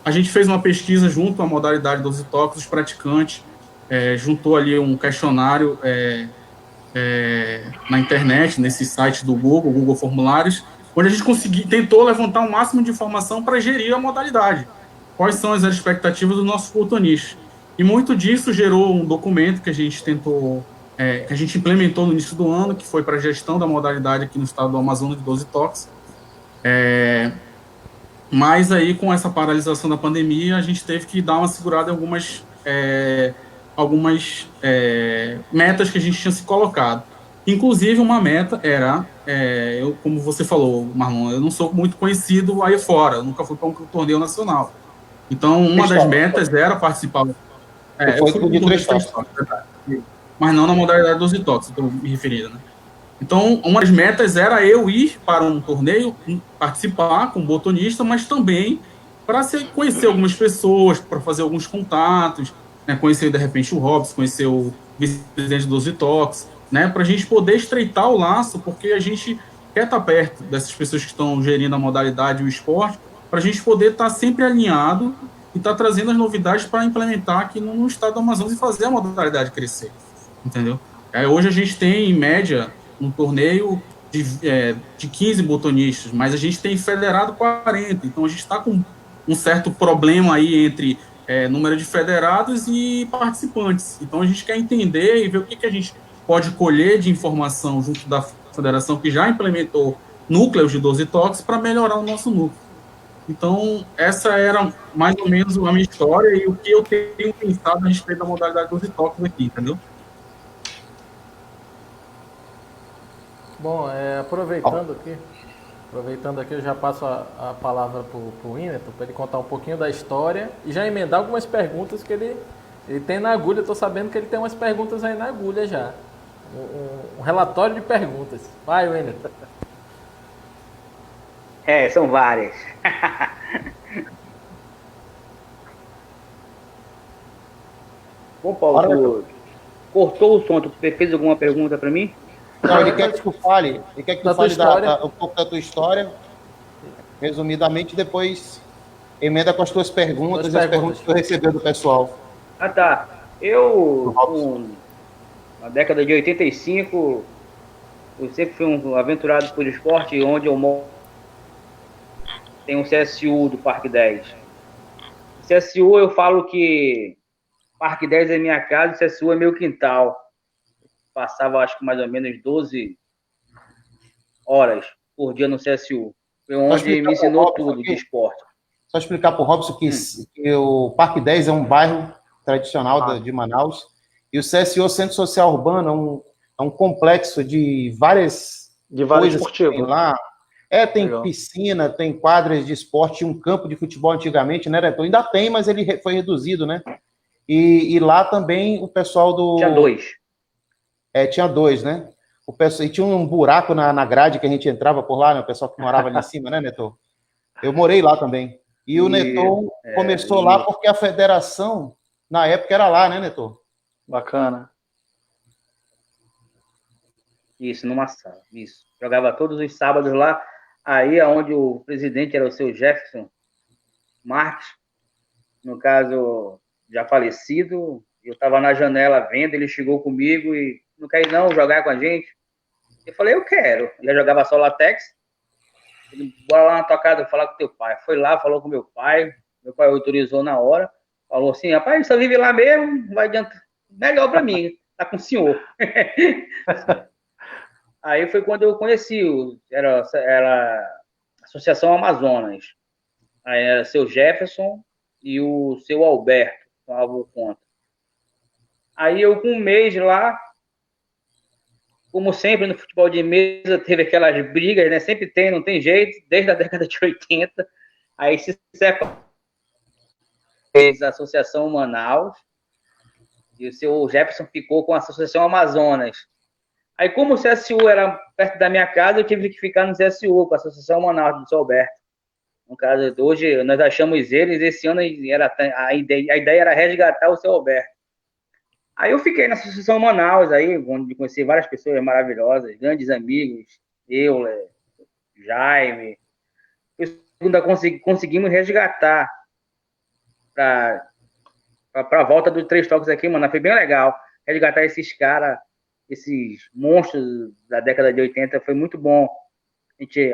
a gente fez uma pesquisa junto à modalidade 12 toques, os praticantes, juntou ali um questionário na internet, nesse site do Google Formulários, onde a gente tentou levantar o máximo de informação para gerir a modalidade. Quais são as expectativas dos nossos botonistas? E muito disso gerou um documento que a gente tentou, que a gente implementou no início do ano, que foi para a gestão da modalidade aqui no estado do Amazonas de 12 toques. Mas aí, com essa paralisação da pandemia, a gente teve que dar uma segurada em algumas metas que a gente tinha se colocado. Inclusive, uma meta era, como você falou, Marlon, eu não sou muito conhecido aí fora, eu nunca fui para um torneio nacional. Então, uma das metas era participar... eu fui de 3 toques, mas não na modalidade 12 toques, estou me referindo, né? Então, uma das metas era eu ir para um torneio, participar como botonista, mas também para conhecer algumas pessoas, para fazer alguns contatos, né? Conhecer, de repente, o Robson, conhecer o vice-presidente 12 toques, né? Para a gente poder estreitar o laço, porque a gente quer estar perto dessas pessoas que estão gerindo a modalidade e o esporte, para a gente poder estar sempre alinhado e estar trazendo as novidades para implementar aqui no estado do Amazonas e fazer a modalidade crescer, entendeu? Hoje a gente tem, em média, um torneio de 15 botonistas, mas a gente tem federado 40, então a gente está com um certo problema aí entre número de federados e participantes. Então a gente quer entender e ver o que a gente pode colher de informação junto da federação, que já implementou núcleos de 12 toques, para melhorar o nosso núcleo. Então, essa era mais ou menos a minha história e o que eu tenho pensado a respeito da modalidade 12 toques aqui, entendeu? Bom, aproveitando aqui, eu já passo a palavra para o Whindersson, para ele contar um pouquinho da história e já emendar algumas perguntas que ele tem na agulha. Estou sabendo que ele tem umas perguntas aí na agulha já. Um relatório de perguntas. Vai, Whindersson. São várias. Bom, Paulo, cortou o som. Tu fez alguma pergunta para mim? Não, ele quer que tu fale. Ele quer que tu fale um pouco da tua história, resumidamente, depois emenda com as tuas perguntas e as perguntas que tu recebeu do pessoal. Ah, tá. Eu, na década de 85, eu sempre fui um aventurado por esporte, onde eu moro. Tem um CSU do Parque 10. O CSU, eu falo que Parque 10 é minha casa, o CSU é meu quintal. Passava, acho que mais ou menos 12 horas por dia no CSU. Foi onde me ensinou tudo de esporte. Só explicar para o Robson que o Parque 10 é um bairro tradicional de Manaus e o CSU, Centro Social Urbano, é um complexo de várias coisas esportivas. Tem lá. Tem Legal. Piscina, tem quadras de esporte, um campo de futebol antigamente, né, Neto? Ainda tem, mas ele foi reduzido, né? E lá também o pessoal do... Tinha 2. Tinha 2, né? E tinha um buraco na grade que a gente entrava por lá, né? O pessoal que morava ali em cima, né, Neto? Eu morei lá também. E o Neto começou lá porque a federação, na época, era lá, né, Neto? Bacana. Isso, numa sala. Isso. Jogava todos os sábados lá. Aí, onde o presidente era o seu Jefferson Marques, no caso, já falecido, eu estava na janela vendo, ele chegou comigo e não quer ir não jogar com a gente? Eu falei, eu quero. Ele jogava só latex. Ele, bora lá na tua casa falar com teu pai. Foi lá, falou com meu pai autorizou na hora, falou assim, rapaz, só vive lá mesmo, não vai adiantar. Melhor para mim, tá com o senhor. Aí foi quando eu conheci, era Associação Amazonas. Aí era seu Jefferson e o seu Alberto, tomavam conta. Aí eu, com um mês lá, como sempre no futebol de mesa, teve aquelas brigas, né? Sempre tem, não tem jeito, desde a década de 80. Aí se separou a Associação Manaus e o seu Jefferson ficou com a Associação Amazonas. Aí, como o CSU era perto da minha casa, eu tive que ficar no CSU, com a Associação Manaus do seu Alberto. No caso, hoje nós achamos eles, esse ano a ideia era resgatar o seu Alberto. Aí eu fiquei na Associação Manaus, aí, onde conheci várias pessoas maravilhosas, grandes amigos, Euler, Jaime. Ainda conseguimos resgatar para a volta dos 3 toques aqui, mano. Foi bem legal. Resgatar esses caras, esses monstros da década de 80, foi muito bom.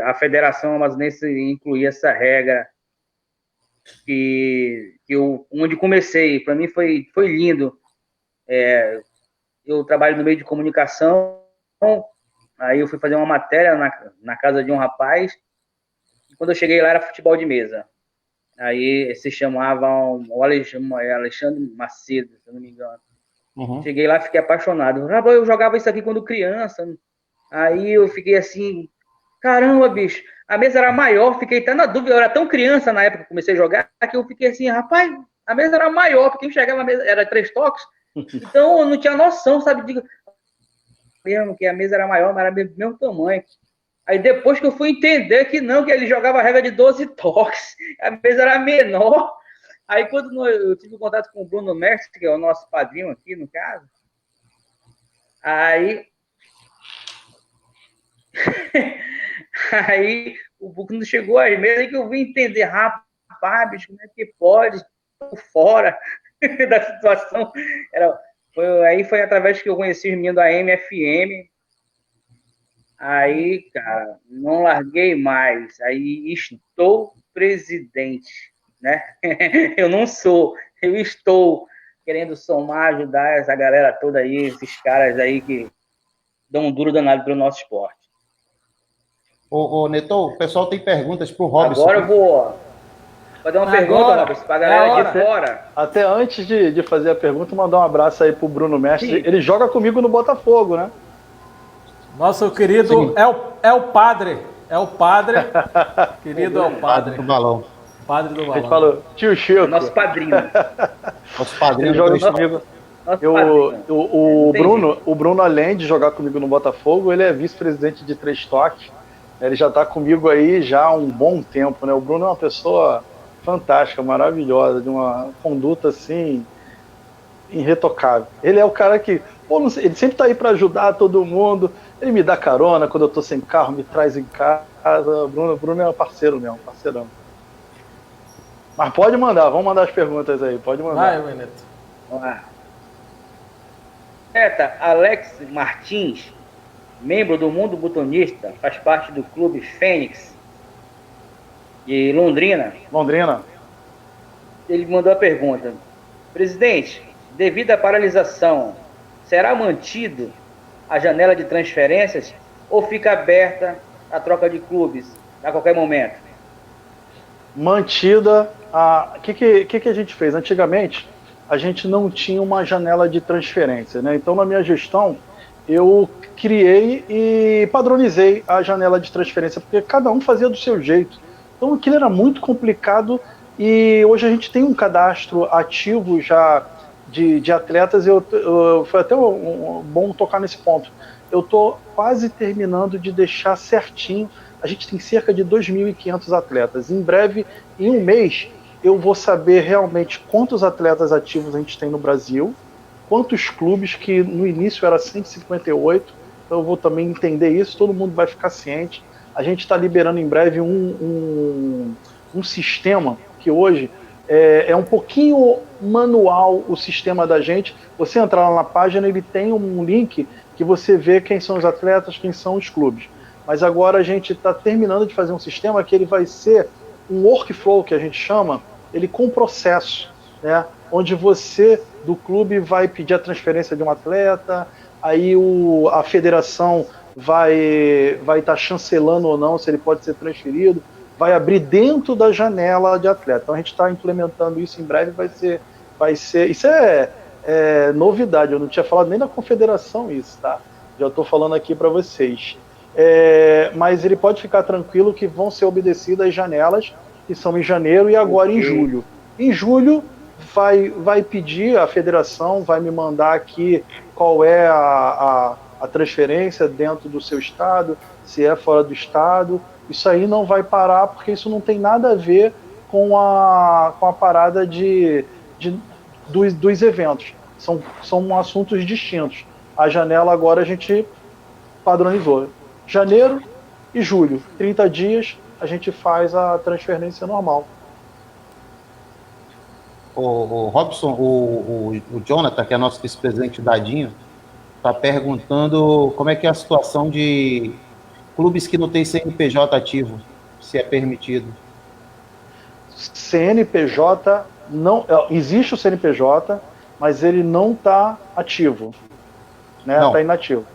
A Federação Amazonense incluía essa regra onde comecei. Para mim foi lindo. Eu trabalho no meio de comunicação, aí eu fui fazer uma matéria na casa de um rapaz, e quando eu cheguei lá era futebol de mesa. Aí se chamavam Alexandre Macedo, se eu não me engano. Uhum. Cheguei lá, fiquei apaixonado. Eu jogava isso aqui quando criança. Aí eu fiquei assim, caramba, bicho, a mesa era maior, fiquei até na dúvida, eu era tão criança na época que comecei a jogar, que eu fiquei assim, rapaz, a mesa era maior, porque eu enxergava a mesa, era 3 toques, então eu não tinha noção, sabe, mesmo que a mesa era maior, mas era do mesmo tamanho. Aí depois que eu fui entender que não, que ele jogava a regra de 12 toques, a mesa era menor. Aí quando eu tive contato com o Bruno Mestre, que é o nosso padrinho aqui, no caso, aí quando chegou às mesas, que eu vim entender, rapaz, bicho, como é que pode, fora da situação. Aí foi através que eu conheci os meninos da MFM. Aí, cara, não larguei mais. Aí estou presidente, né? Eu não sou, eu estou querendo somar, ajudar essa galera toda aí, esses caras aí que dão um duro danado pro nosso esporte. Neto, o pessoal tem perguntas pro Robson. Agora eu vou Fazer uma pergunta, Robson, pra galera de fora. Até antes de fazer a pergunta, mandar um abraço aí pro Bruno Mestre. Sim. Ele joga comigo no Botafogo, né? Nosso querido é o padre. É o padre. Querido é o padre. Do balão. Padre do balão. A gente falou, tio Chico. Nosso padrinho. Nosso padrinho. Ele joga comigo. O Bruno, além de jogar comigo no Botafogo, ele é vice-presidente de Três Toques. Ele já está comigo aí já há um bom tempo, né? O Bruno é uma pessoa fantástica, maravilhosa, de uma conduta assim irretocável. Ele é o cara que, ele sempre tá aí para ajudar todo mundo. Ele me dá carona quando eu tô sem carro, me traz em casa. O Bruno é um parceiro mesmo, parceirão. Mas pode mandar, vamos mandar as perguntas aí, pode mandar. Vai, Neto. Vamos lá. Alex Martins, membro do Mundo Butonista, faz parte do Clube Fênix de Londrina. Ele mandou a pergunta: presidente, devido à paralisação, será mantido a janela de transferências ou fica aberta a troca de clubes a qualquer momento? Mantida. O que a gente fez? Antigamente, a gente não tinha uma janela de transferência, né? Então, na minha gestão, eu criei e padronizei a janela de transferência, porque cada um fazia do seu jeito. Então, aquilo era muito complicado e hoje a gente tem um cadastro ativo já de atletas. Foi até bom tocar nesse ponto. Eu estou quase terminando de deixar certinho. A gente tem cerca de 2.500 atletas. Em breve, em um mês, eu vou saber realmente quantos atletas ativos a gente tem no Brasil, quantos clubes, que no início era 158, então eu vou também entender isso, todo mundo vai ficar ciente. A gente está liberando em breve um sistema que hoje é um pouquinho manual, o sistema da gente. Você entrar lá na página, ele tem um link que você vê quem são os atletas, quem são os clubes. Mas agora a gente está terminando de fazer um sistema que ele vai ser um workflow, que a gente chama, ele com processo, né? Onde você, do clube, vai pedir a transferência de um atleta, aí a federação vai estar chancelando ou não se ele pode ser transferido, vai abrir dentro da janela de atleta. Então a gente está implementando isso em breve, vai ser isso é novidade, eu não tinha falado nem da confederação isso, tá? Já estou falando aqui para vocês. Mas ele pode ficar tranquilo que vão ser obedecidas as janelas, que são em janeiro e agora em julho. Em julho vai pedir, a federação vai me mandar aqui qual é a transferência dentro do seu estado, se é fora do estado. Isso aí não vai parar, porque isso não tem nada a ver com a parada dos eventos. São assuntos distintos. A janela agora a gente padronizou. Janeiro e julho, 30 dias, a gente faz a transferência normal. O Robson, o Jonathan, que é nosso vice-presidente Dadinho, está perguntando como é que é a situação de clubes que não têm CNPJ ativo, se é permitido. CNPJ, não existe o CNPJ, mas ele não está ativo, né? Está inativo.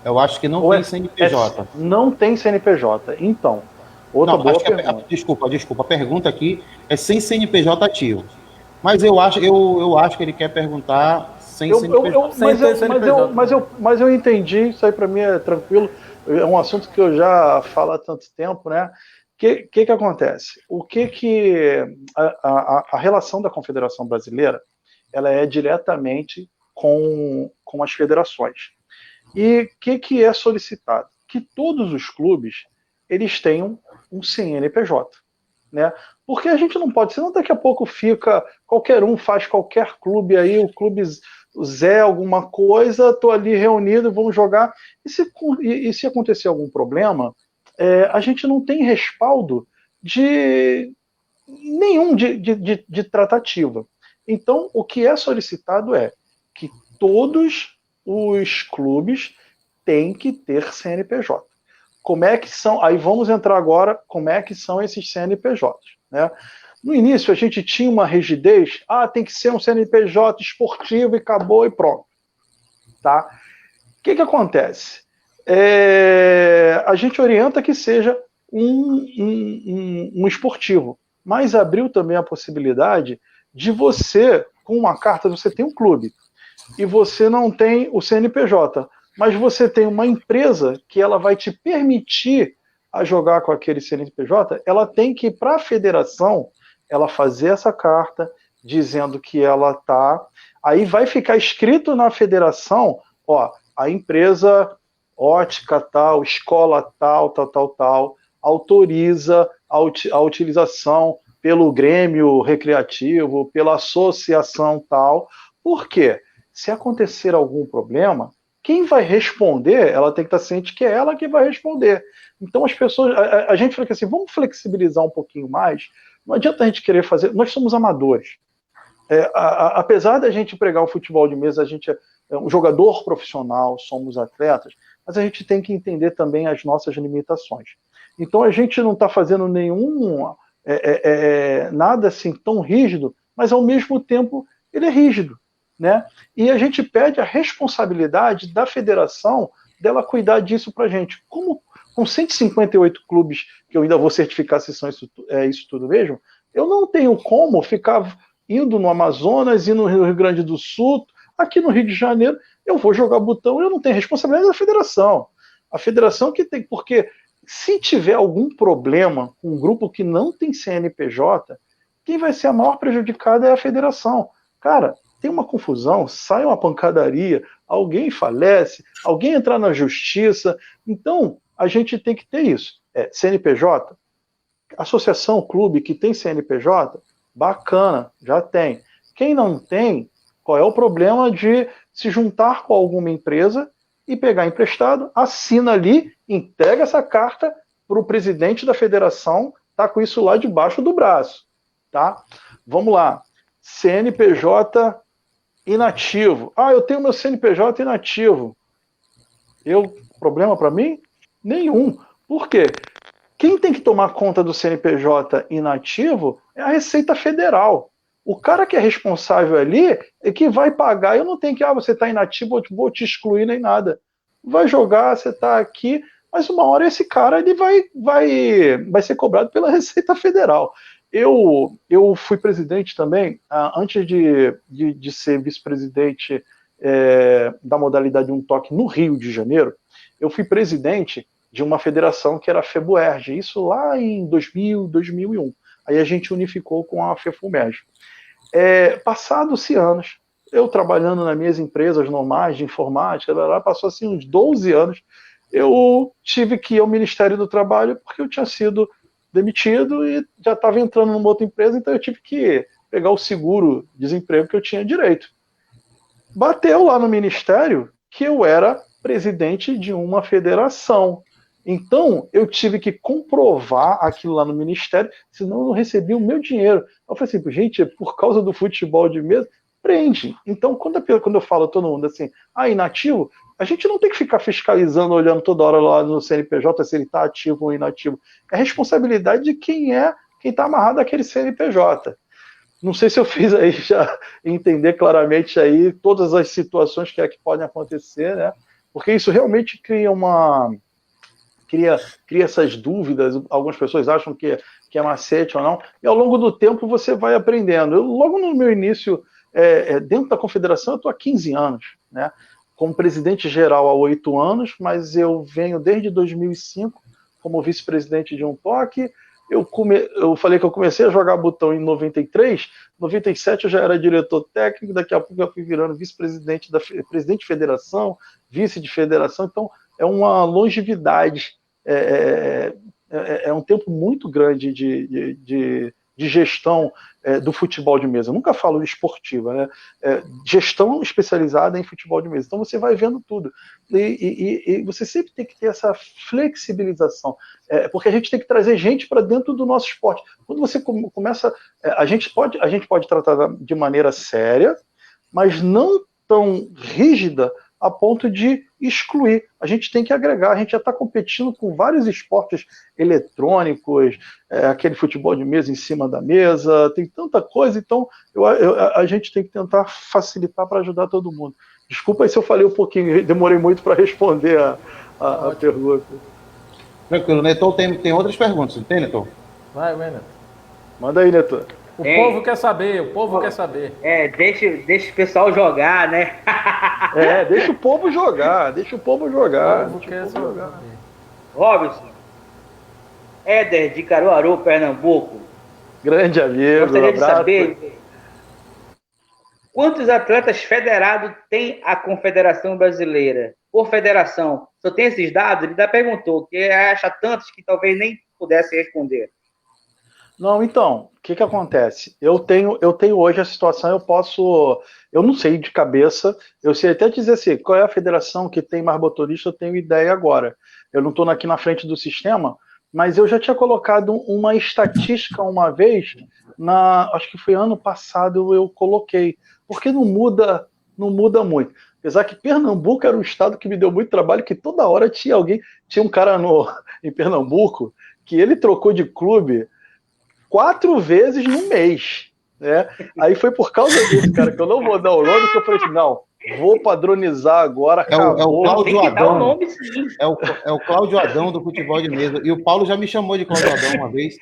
Eu acho que não tem CNPJ. Não tem CNPJ. Então, outra boa pergunta. Desculpa. A pergunta aqui é sem CNPJ ativo. Mas eu acho que ele quer perguntar sem CNPJ. Mas eu entendi, isso aí para mim é tranquilo. É um assunto que eu já falo há tanto tempo, né? O que acontece? A relação da Confederação Brasileira, ela é diretamente com as federações. E o que é solicitado? Que todos os clubes eles tenham um CNPJ, né? Porque a gente não pode, senão daqui a pouco qualquer um faz qualquer clube aí, o clube Zé alguma coisa, tô ali reunido, vamos jogar. E se acontecer algum problema, a gente não tem respaldo nenhum de tratativa. Então, o que é solicitado é que todos os clubes têm que ter CNPJ. Como é que são? Aí vamos entrar agora, como é que são esses CNPJs, né? No início a gente tinha uma rigidez, tem que ser um CNPJ esportivo e acabou e pronto. Tá? O que acontece? A gente orienta que seja um esportivo. mas abriu também a possibilidade de você, com uma carta, você tem um clube e você não tem o CNPJ, mas você tem uma empresa que ela vai te permitir a jogar com aquele CNPJ, ela tem que ir para a federação, ela fazer essa carta dizendo que ela está... Aí vai ficar escrito na federação, ó, a empresa ótica tal, escola tal, autoriza a utilização pelo Grêmio Recreativo, pela associação tal. Por quê? Se acontecer algum problema, quem vai responder, ela tem que estar ciente que é ela que vai responder. Então as pessoas, a gente fala assim, vamos flexibilizar um pouquinho mais, não adianta a gente querer fazer, nós somos amadores. Apesar da gente pregar o futebol de mesa, a gente é um jogador profissional, somos atletas, mas a gente tem que entender também as nossas limitações. Então a gente não está fazendo nada assim tão rígido, mas ao mesmo tempo ele é rígido, né? E a gente pede a responsabilidade da federação dela cuidar disso para a gente. Como com 158 clubes, que eu ainda vou certificar se são isso tudo mesmo, eu não tenho como ficar indo no Amazonas, indo no Rio Grande do Sul, aqui no Rio de Janeiro, eu vou jogar botão, eu não tenho responsabilidade da federação. A federação que tem, porque se tiver algum problema com um grupo que não tem CNPJ, quem vai ser a maior prejudicada é a federação. Cara, tem uma confusão, sai uma pancadaria, alguém falece, alguém entrar na justiça. Então, a gente tem que ter isso. CNPJ, associação, clube que tem CNPJ, bacana, já tem. Quem não tem, qual é o problema de se juntar com alguma empresa e pegar emprestado, assina ali, entrega essa carta para o presidente da federação, tá com isso lá debaixo do braço, tá? Vamos lá. CNPJ inativo. Eu tenho meu CNPJ inativo. Problema para mim? Nenhum. Por quê? Quem tem que tomar conta do CNPJ inativo é a Receita Federal. O cara que é responsável ali é que vai pagar. Eu não tenho que, você está inativo, eu vou te excluir nem nada. Vai jogar, você está aqui, mas uma hora esse cara ele vai ser cobrado pela Receita Federal. Eu fui presidente também, antes de ser vice-presidente da modalidade Um Toque no Rio de Janeiro, eu fui presidente de uma federação que era a FEBUERJ, isso lá em 2000, 2001. Aí a gente unificou com a FEFUMERJ. Passados-se anos, eu trabalhando nas minhas empresas normais de informática, passou assim uns 12 anos, eu tive que ir ao Ministério do Trabalho porque eu tinha sido demitido e já estava entrando numa outra empresa, então eu tive que pegar o seguro-desemprego que eu tinha direito. Bateu lá no Ministério que eu era presidente de uma federação. Então, eu tive que comprovar aquilo lá no Ministério, senão eu não recebia o meu dinheiro. Eu falei assim, gente, por causa do futebol de mesa, prende. Então, quando eu falo a todo mundo assim, inativo, a gente não tem que ficar fiscalizando, olhando toda hora lá no CNPJ se ele está ativo ou inativo. É responsabilidade de quem está amarrado àquele CNPJ. Não sei se eu fiz aí já entender claramente aí todas as situações que podem acontecer, né? Porque isso realmente cria essas dúvidas, algumas pessoas acham que é macete ou não, e ao longo do tempo você vai aprendendo. Logo no meu início, dentro da confederação, eu estou há 15 anos, né? Como presidente geral há 8 anos, mas eu venho desde 2005 como vice-presidente de Um Toque. Eu falei que eu comecei a jogar botão em 93, 97 eu já era diretor técnico, daqui a pouco eu fui virando vice-presidente presidente de federação, vice de federação, então é uma longevidade, é um tempo muito grande de gestão do futebol de mesa. Eu nunca falo esportiva, né? Gestão especializada em futebol de mesa. Então você vai vendo tudo. E você sempre tem que ter essa flexibilização, porque a gente tem que trazer gente para dentro do nosso esporte. Quando você começa, a gente pode tratar de maneira séria, mas não tão rígida a ponto de excluir. A gente tem que agregar, a gente já está competindo com vários esportes eletrônicos, aquele futebol de mesa em cima da mesa, tem tanta coisa, então a gente tem que tentar facilitar para ajudar todo mundo. Desculpa aí se eu falei um pouquinho, demorei muito para responder a pergunta. Tranquilo, Neto tem outras perguntas, não tem, Neto? Vai, Neto. Manda aí, Neto. O povo quer saber, o povo quer saber. Deixa o pessoal jogar, né? Deixa o povo jogar, deixa o povo jogar. O povo quer saber. Robson, Éder de Caruaru, Pernambuco. Grande amigo, Gostaria de saber quantos atletas federados tem a Confederação Brasileira? Por federação, só tem esses dados? Ele ainda perguntou, que acha tantos que talvez nem pudesse responder. Não, então, o que acontece? Eu tenho hoje a situação, eu não sei de cabeça, eu sei até dizer assim, qual é a federação que tem mais motorista, eu tenho ideia agora. Eu não estou aqui na frente do sistema, mas eu já tinha colocado uma estatística uma vez, acho que foi ano passado eu coloquei, porque não muda muito. Apesar que Pernambuco era um estado que me deu muito trabalho, que toda hora tinha um cara em Pernambuco, que ele trocou de clube 4 vezes no mês, né? Aí foi por causa disso, cara, que eu não vou dar o nome, que eu falei assim, não, vou padronizar agora, acabou. É o Cláudio Adão. Nome, sim. É o Cláudio Adão do futebol de mesa. E o Paulo já me chamou de Cláudio Adão uma vez.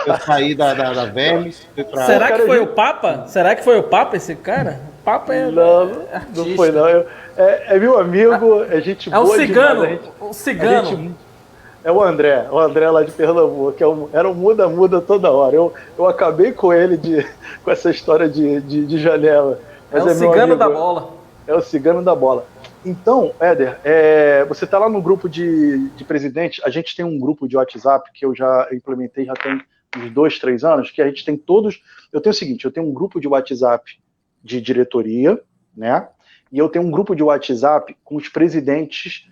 Eu saí da Vermes. Será que foi o Papa? Será que foi o Papa esse cara? O Papa é. Não foi, não. É meu amigo, é gente boa. É um cigano. Demais, um cigano. É o André lá de Pernambuco, que era um muda toda hora. Eu acabei com ele com essa história de janela. Mas é o cigano da bola. É o cigano da bola. Então, Éder, você está lá no grupo de presidente. A gente tem um grupo de WhatsApp que eu já implementei, já tem uns 2, 3 anos, que a gente tem todos. Eu tenho o seguinte, eu tenho um grupo de WhatsApp de diretoria, né? E eu tenho um grupo de WhatsApp com os presidentes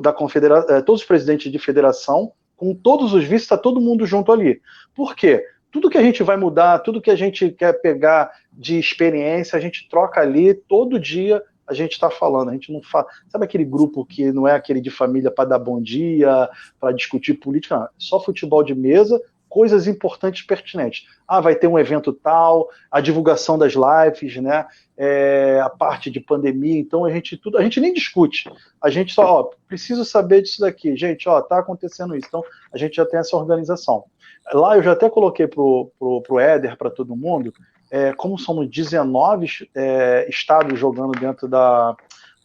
da confederação, todos os presidentes de federação, com todos os vices, está todo mundo junto ali. Por quê? Tudo que a gente vai mudar, tudo que a gente quer pegar de experiência, a gente troca ali, todo dia a gente está falando, a gente não fala. Sabe aquele grupo que não é aquele de família para dar bom dia, para discutir política? Não, só futebol de mesa, coisas importantes e pertinentes. Vai ter um evento tal, a divulgação das lives, né? A parte de pandemia, então a gente nem discute, a gente só, preciso saber disso daqui, gente, tá acontecendo isso, então a gente já tem essa organização. Lá eu já até coloquei pro Éder, para todo mundo, como somos 19 estados jogando dentro da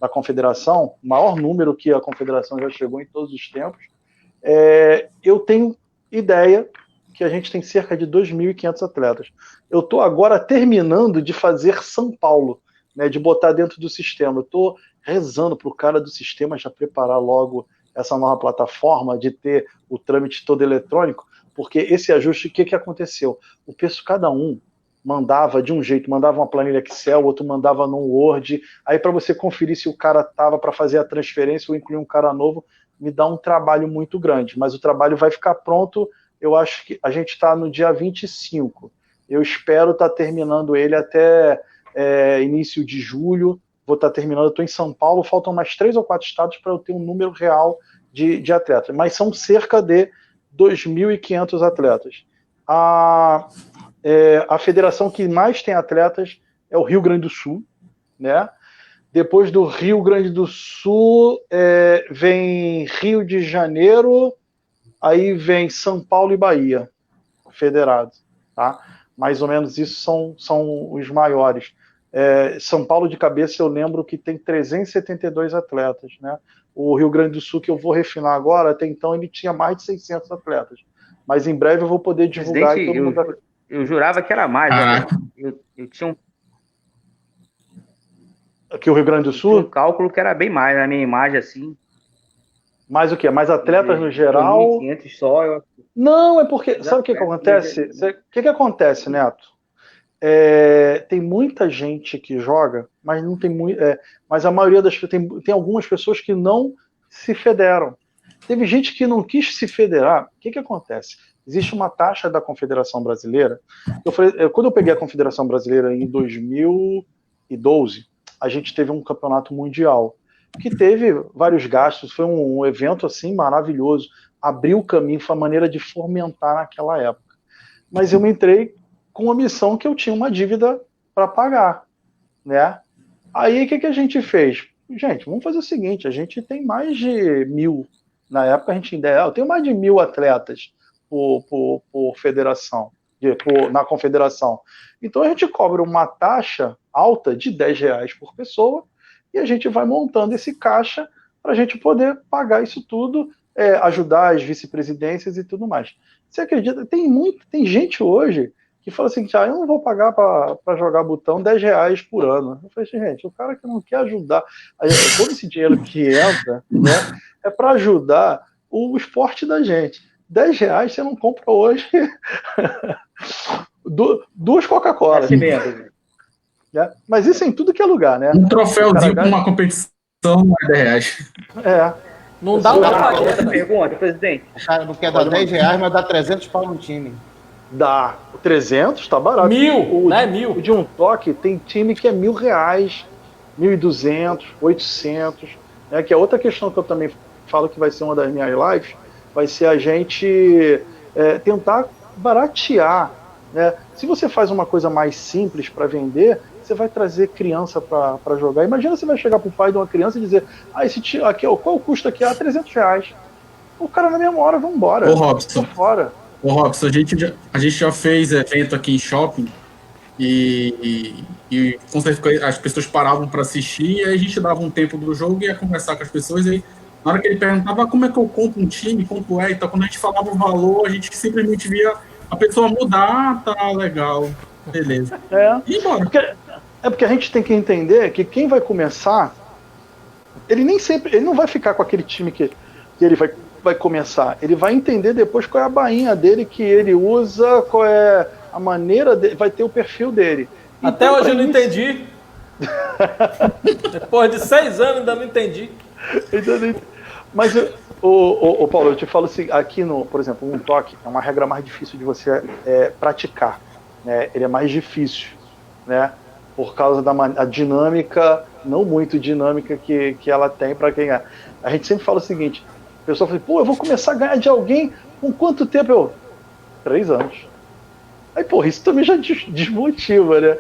confederação, o maior número que a confederação já chegou em todos os tempos, eu tenho ideia que a gente tem cerca de 2.500 atletas. Eu estou agora terminando de fazer São Paulo, né, de botar dentro do sistema. Eu estou rezando para o cara do sistema já preparar logo essa nova plataforma, de ter o trâmite todo eletrônico, porque esse ajuste, o que aconteceu? O preço, cada um mandava de um jeito, mandava uma planilha Excel, outro mandava no Word, aí para você conferir se o cara estava para fazer a transferência ou incluir um cara novo, me dá um trabalho muito grande, mas o trabalho vai ficar pronto. Eu acho que a gente está no dia 25. Eu espero estar terminando ele até início de julho. Vou estar terminando. Eu estou em São Paulo, faltam mais 3 ou 4 estados para eu ter um número real de atletas. Mas são cerca de 2.500 atletas. A federação que mais tem atletas é o Rio Grande do Sul, né? Depois do Rio Grande do Sul, vem Rio de Janeiro. Aí vem São Paulo e Bahia, federados, tá? Mais ou menos isso são os maiores. São Paulo, de cabeça, eu lembro que tem 372 atletas, né? O Rio Grande do Sul, que eu vou refinar agora, até então ele tinha mais de 600 atletas. Mas em breve eu vou poder divulgar. Eu jurava que era mais, né? Eu tinha Aqui o Rio Grande do Sul? Um cálculo que era bem mais, na minha imagem, assim. Mais o quê? Mais atletas no geral? 1.500 só. Não, é porque... Sabe o que acontece? O que acontece, Neto? Tem muita gente que joga, mas não tem muito... mas a maioria das... Tem algumas pessoas que não se federam. Teve gente que não quis se federar. O que acontece? Existe uma taxa da Confederação Brasileira. Quando eu peguei a Confederação Brasileira em 2012, a gente teve um campeonato mundial que teve vários gastos, foi um evento assim maravilhoso, abriu o caminho, foi a maneira de fomentar naquela época. Mas eu entrei com a missão que eu tinha uma dívida para pagar, né? Aí o que a gente fez? Gente, vamos fazer o seguinte, a gente tem mais de 1.000, na época a gente ainda eu tenho mais de 1.000 atletas por federação, na confederação. Então a gente cobra uma taxa alta de R$10 por pessoa e a gente vai montando esse caixa para a gente poder pagar isso tudo, ajudar as vice-presidências e tudo mais. Você acredita? Tem gente hoje que fala assim, eu não vou pagar para jogar botão R$10 por ano. Eu falei assim, gente, o cara que não quer ajudar, todo esse dinheiro que entra, né, é para ajudar o esporte da gente. R$10 você não compra hoje duas Coca-Cola. É assim mesmo. Né? Mas isso em tudo que é lugar, né? Um troféuzinho com uma competição não é R$10. Não dá uma Outra pergunta, presidente. O cara não quer dar R$10, mas dá 300 pau no time. Dá. O 300 tá barato. 1.000, né? 1.000. O de um toque tem time que é R$1.000, 1.200, 800. Né? Que é outra questão que eu também falo que vai ser uma das minhas lives, vai ser a gente tentar baratear. Né? Se você faz uma coisa mais simples para vender, você vai trazer criança para jogar. Imagina você vai chegar pro pai de uma criança e dizer, esse aqui, qual o custo aqui? R$300. O cara na mesma hora vai embora. Ô, Robson, fora. A gente já fez evento aqui em shopping e com certeza as pessoas paravam para assistir e aí a gente dava um tempo do jogo e ia conversar com as pessoas e na hora que ele perguntava como é que eu compro um time, quanto é, então quando a gente falava o valor, a gente simplesmente via a pessoa mudar, tá legal, beleza. E embora. Porque a gente tem que entender que quem vai começar, ele não vai ficar com aquele time que ele vai começar. Ele vai entender depois qual é a bainha dele que ele usa, qual é a maneira dele, vai ter o perfil dele. Até então, hoje eu não entendi. Depois de 6 anos ainda não entendi. Mas, Paulo, eu te falo assim, aqui por exemplo, um toque é uma regra mais difícil de você praticar. Né? Ele é mais difícil, né? Por causa da dinâmica, não muito dinâmica que ela tem para quem é. A gente sempre fala o seguinte, a pessoa fala, eu vou começar a ganhar de alguém com quanto tempo? 3 anos. Aí, isso também já desmotiva, né?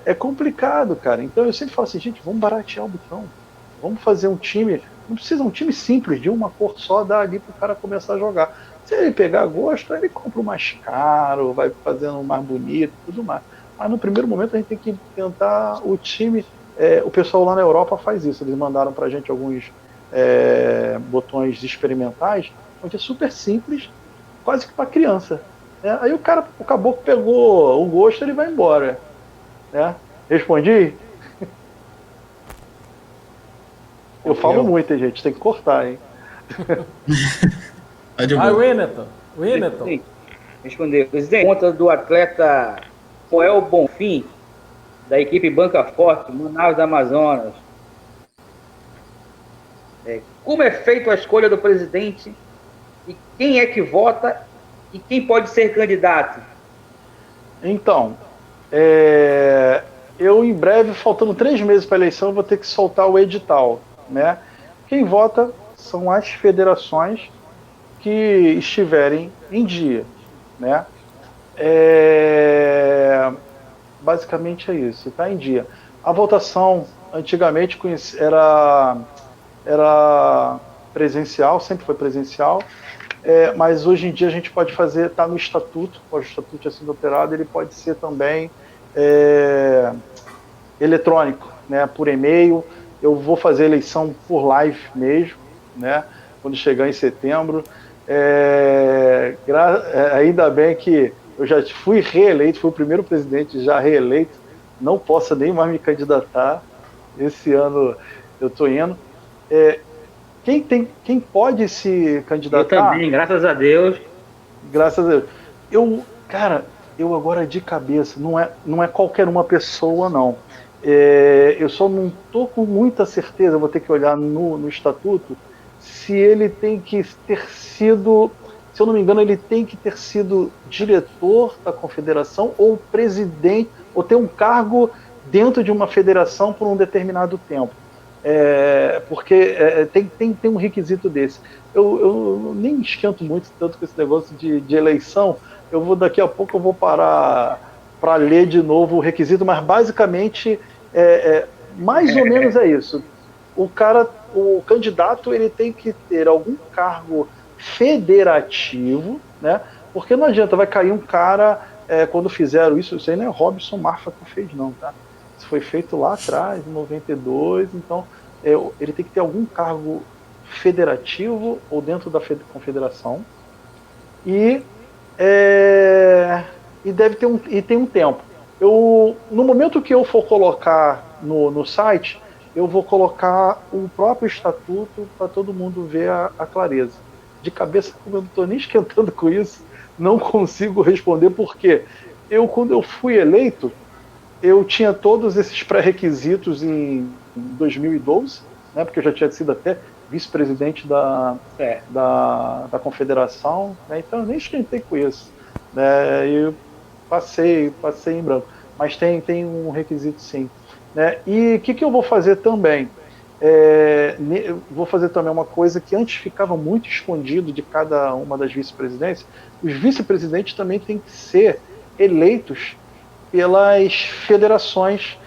É complicado, cara. Então eu sempre falo assim, gente, vamos baratear o botão. Vamos fazer um time, não precisa um time simples, de uma cor só, dá ali pro cara começar a jogar. Se ele pegar gosto, ele compra o mais caro, vai fazendo o mais bonito, tudo mais. Mas no primeiro momento a gente tem que tentar o time. O pessoal lá na Europa faz isso. Eles mandaram pra gente alguns botões experimentais, onde é super simples, quase que para criança. Né? Aí o caboclo pegou o gosto, ele vai embora. Né? Respondi? Eu falo muito, hein, gente? Tem que cortar, hein? Winneton. Sim. Responder. Presidente, conta do atleta Joel Bonfim, da equipe Banca Forte, Manaus, Amazonas. Como é feita a escolha do presidente e quem é que vota e quem pode ser candidato? Então, eu em breve, faltando 3 meses para a eleição, vou ter que soltar o edital. Né? Quem vota são as federações que estiverem em dia. Né? Basicamente é isso, está em dia. A votação antigamente era presencial, sempre foi presencial, mas hoje em dia a gente pode fazer, está no estatuto, o estatuto assim alterado, ele pode ser também eletrônico, né, por e-mail. Eu vou fazer eleição por live mesmo, né, quando chegar em setembro. Ainda bem que eu já fui reeleito, fui o primeiro presidente já reeleito, não posso nem mais me candidatar. Esse ano eu estou indo. Quem pode se candidatar? Eu também, graças a Deus. Graças a Deus. Eu agora de cabeça, não é qualquer uma pessoa, não. Eu só não estou com muita certeza, vou ter que olhar no estatuto, se ele tem que ter sido, se eu não me engano, ele tem que ter sido diretor da confederação ou presidente, ou ter um cargo dentro de uma federação por um determinado tempo. Porque tem um requisito desse. Eu nem esquento muito tanto com esse negócio de eleição. Daqui a pouco eu vou parar para ler de novo o requisito, mas basicamente mais ou menos é isso. O candidato, ele tem que ter algum cargo federativo, né, Porque não adianta, vai cair um cara, quando fizeram isso aí não é Robson Marfa que fez não, tá? Isso foi feito lá atrás, em 92, então ele tem que ter algum cargo federativo ou dentro da confederação e deve ter tem um tempo. No momento que eu for colocar no site, eu vou colocar o próprio estatuto para todo mundo ver a clareza. De cabeça, como eu não estou nem esquentando com isso, não consigo responder, porque quando eu fui eleito, eu tinha todos esses pré-requisitos em 2012, né, porque eu já tinha sido até vice-presidente da confederação, né, então eu nem esquentei com isso. Né, eu passei em branco. Mas tem um requisito sim. Né, e o que eu vou fazer também? Vou fazer também uma coisa que antes ficava muito escondido de cada uma das vice-presidências. Os vice-presidentes também têm que ser eleitos pelas federações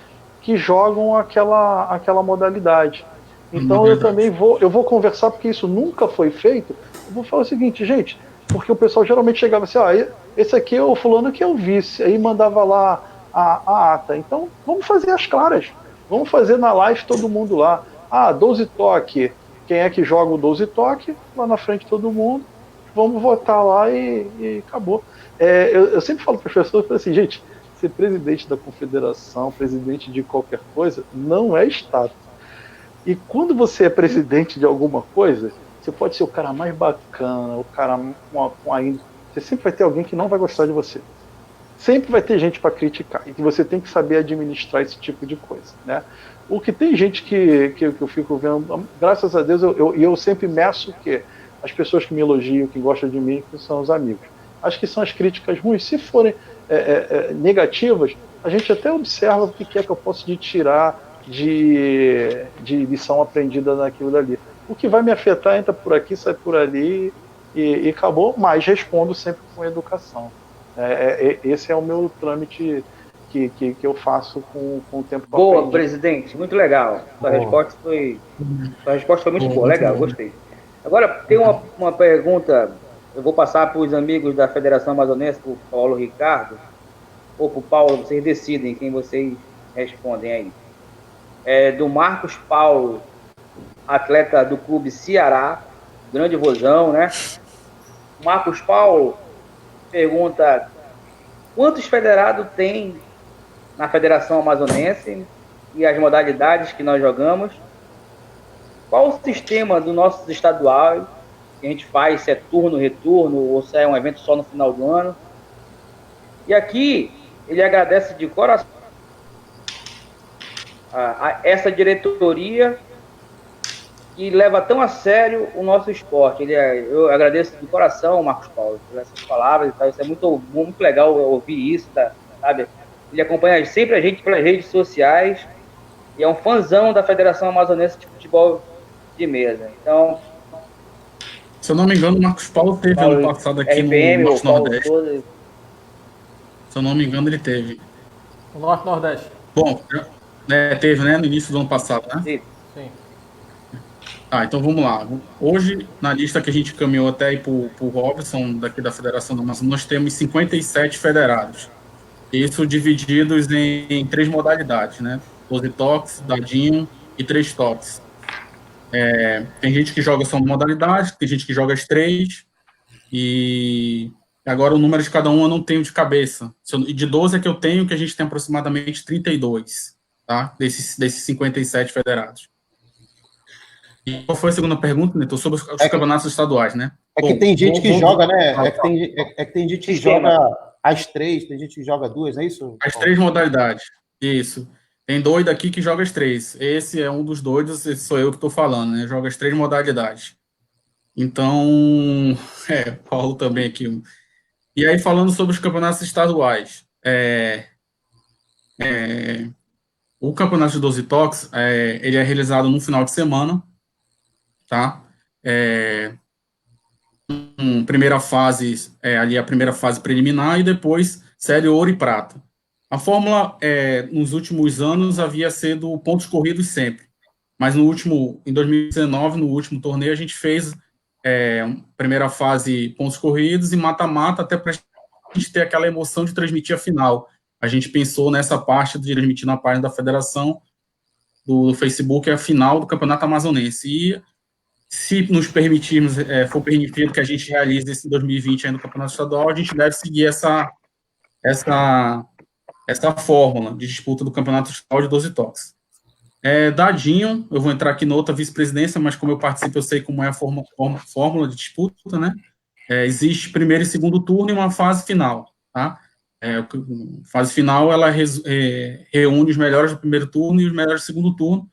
que jogam aquela modalidade. Então eu também vou conversar, porque isso nunca foi feito. Eu vou falar o seguinte, gente, porque o pessoal geralmente chegava assim, esse aqui é o fulano que é o vice, aí mandava lá a ata. Então vamos fazer as claras, vamos fazer na live todo mundo lá. 12 toque, quem é que joga o 12 toque? Lá na frente todo mundo, vamos votar lá e acabou. Eu sempre falo para as pessoas assim, gente, ser presidente da confederação, presidente de qualquer coisa, não é status. E quando você é presidente de alguma coisa, você pode ser o cara mais bacana, o cara com a índole. Você sempre vai ter alguém que não vai gostar de você. Sempre vai ter gente para criticar. E que você tem que saber administrar esse tipo de coisa. Né? O que tem gente que eu fico vendo, graças a Deus, eu sempre meço que as pessoas que me elogiam, que gostam de mim, que são os amigos. Acho que são as críticas ruins. Se forem negativas, a gente até observa o que é que eu posso tirar de lição aprendida naquilo dali. O que vai me afetar entra por aqui, sai por ali e acabou, mas respondo sempre com educação. Esse é o meu trâmite que eu faço com o tempo. Boa, aprendido. Presidente, muito legal. Sua resposta foi muito boa, legal, gostei. Agora, tem uma pergunta, eu vou passar para os amigos da Federação Amazonense, para o Paulo Ricardo, ou para o Paulo, vocês decidem quem vocês respondem aí. Do Marcos Paulo, atleta do Clube Ceará, grande vozão, né? Marcos Paulo pergunta: quantos federados tem na Federação Amazonense e as modalidades que nós jogamos? Qual o sistema do nosso estadual que a gente faz, se é turno, retorno, ou se é um evento só no final do ano? E aqui ele agradece de coração a essa diretoria que leva tão a sério o nosso esporte. Eu agradeço de coração, Marcos Paulo, por essas palavras e tal. Isso é muito, muito legal ouvir isso, sabe? Ele acompanha sempre a gente pelas redes sociais e é um fãzão da Federação Amazonense de Futebol de Mesa. Então, se eu não me engano, o Marcos Paulo teve ano passado aqui RPM, no Norte-Nordeste. Se eu não me engano, ele teve. No Norte-Nordeste. Bom, teve, né? No início do ano passado, né? Sim. Então vamos lá. Hoje, na lista que a gente caminhou até aí para o Robson, daqui da Federação do Amazonas, nós temos 57 federados. Isso divididos em 3 modalidades, né? 12 toques, dadinho e 3 toques. Tem gente que joga só uma modalidade, tem gente que joga as 3, e agora o número de cada um eu não tenho de cabeça. De 12 é que eu tenho, que a gente tem aproximadamente 32, tá? Desses 57 federados. E qual foi a segunda pergunta, Neto? Sobre os campeonatos estaduais, né? Que tem gente que joga, né? É que tem gente que joga as 3, tem gente que joga 2, é isso? As 3 modalidades, isso. Tem doido aqui que joga as 3. Esse é um dos doidos, esse sou eu que estou falando, né? Joga as 3 modalidades. Então, Paulo também aqui. E aí, falando sobre os campeonatos estaduais, o campeonato de 12 toques, ele é realizado no final de semana, tá? Primeira fase, ali a primeira fase preliminar, e depois série ouro e prata. A fórmula, nos últimos anos, havia sido pontos corridos sempre, mas em 2019, no último torneio, a gente fez primeira fase pontos corridos e mata-mata, até para a gente ter aquela emoção de transmitir a final. A gente pensou nessa parte de transmitir na página da federação do Facebook a final do Campeonato Amazonense. E se nos permitirmos, for permitido que a gente realize esse 2020 aí no Campeonato Estadual, a gente deve seguir essa fórmula de disputa do Campeonato Estadual de 12 toques. Dadinho, eu vou entrar aqui na outra vice-presidência, mas como eu participo, eu sei como é a fórmula de disputa, né? Existe primeiro e segundo turno e uma fase final, tá? Fase final, ela reúne os melhores do primeiro turno e os melhores do segundo turno.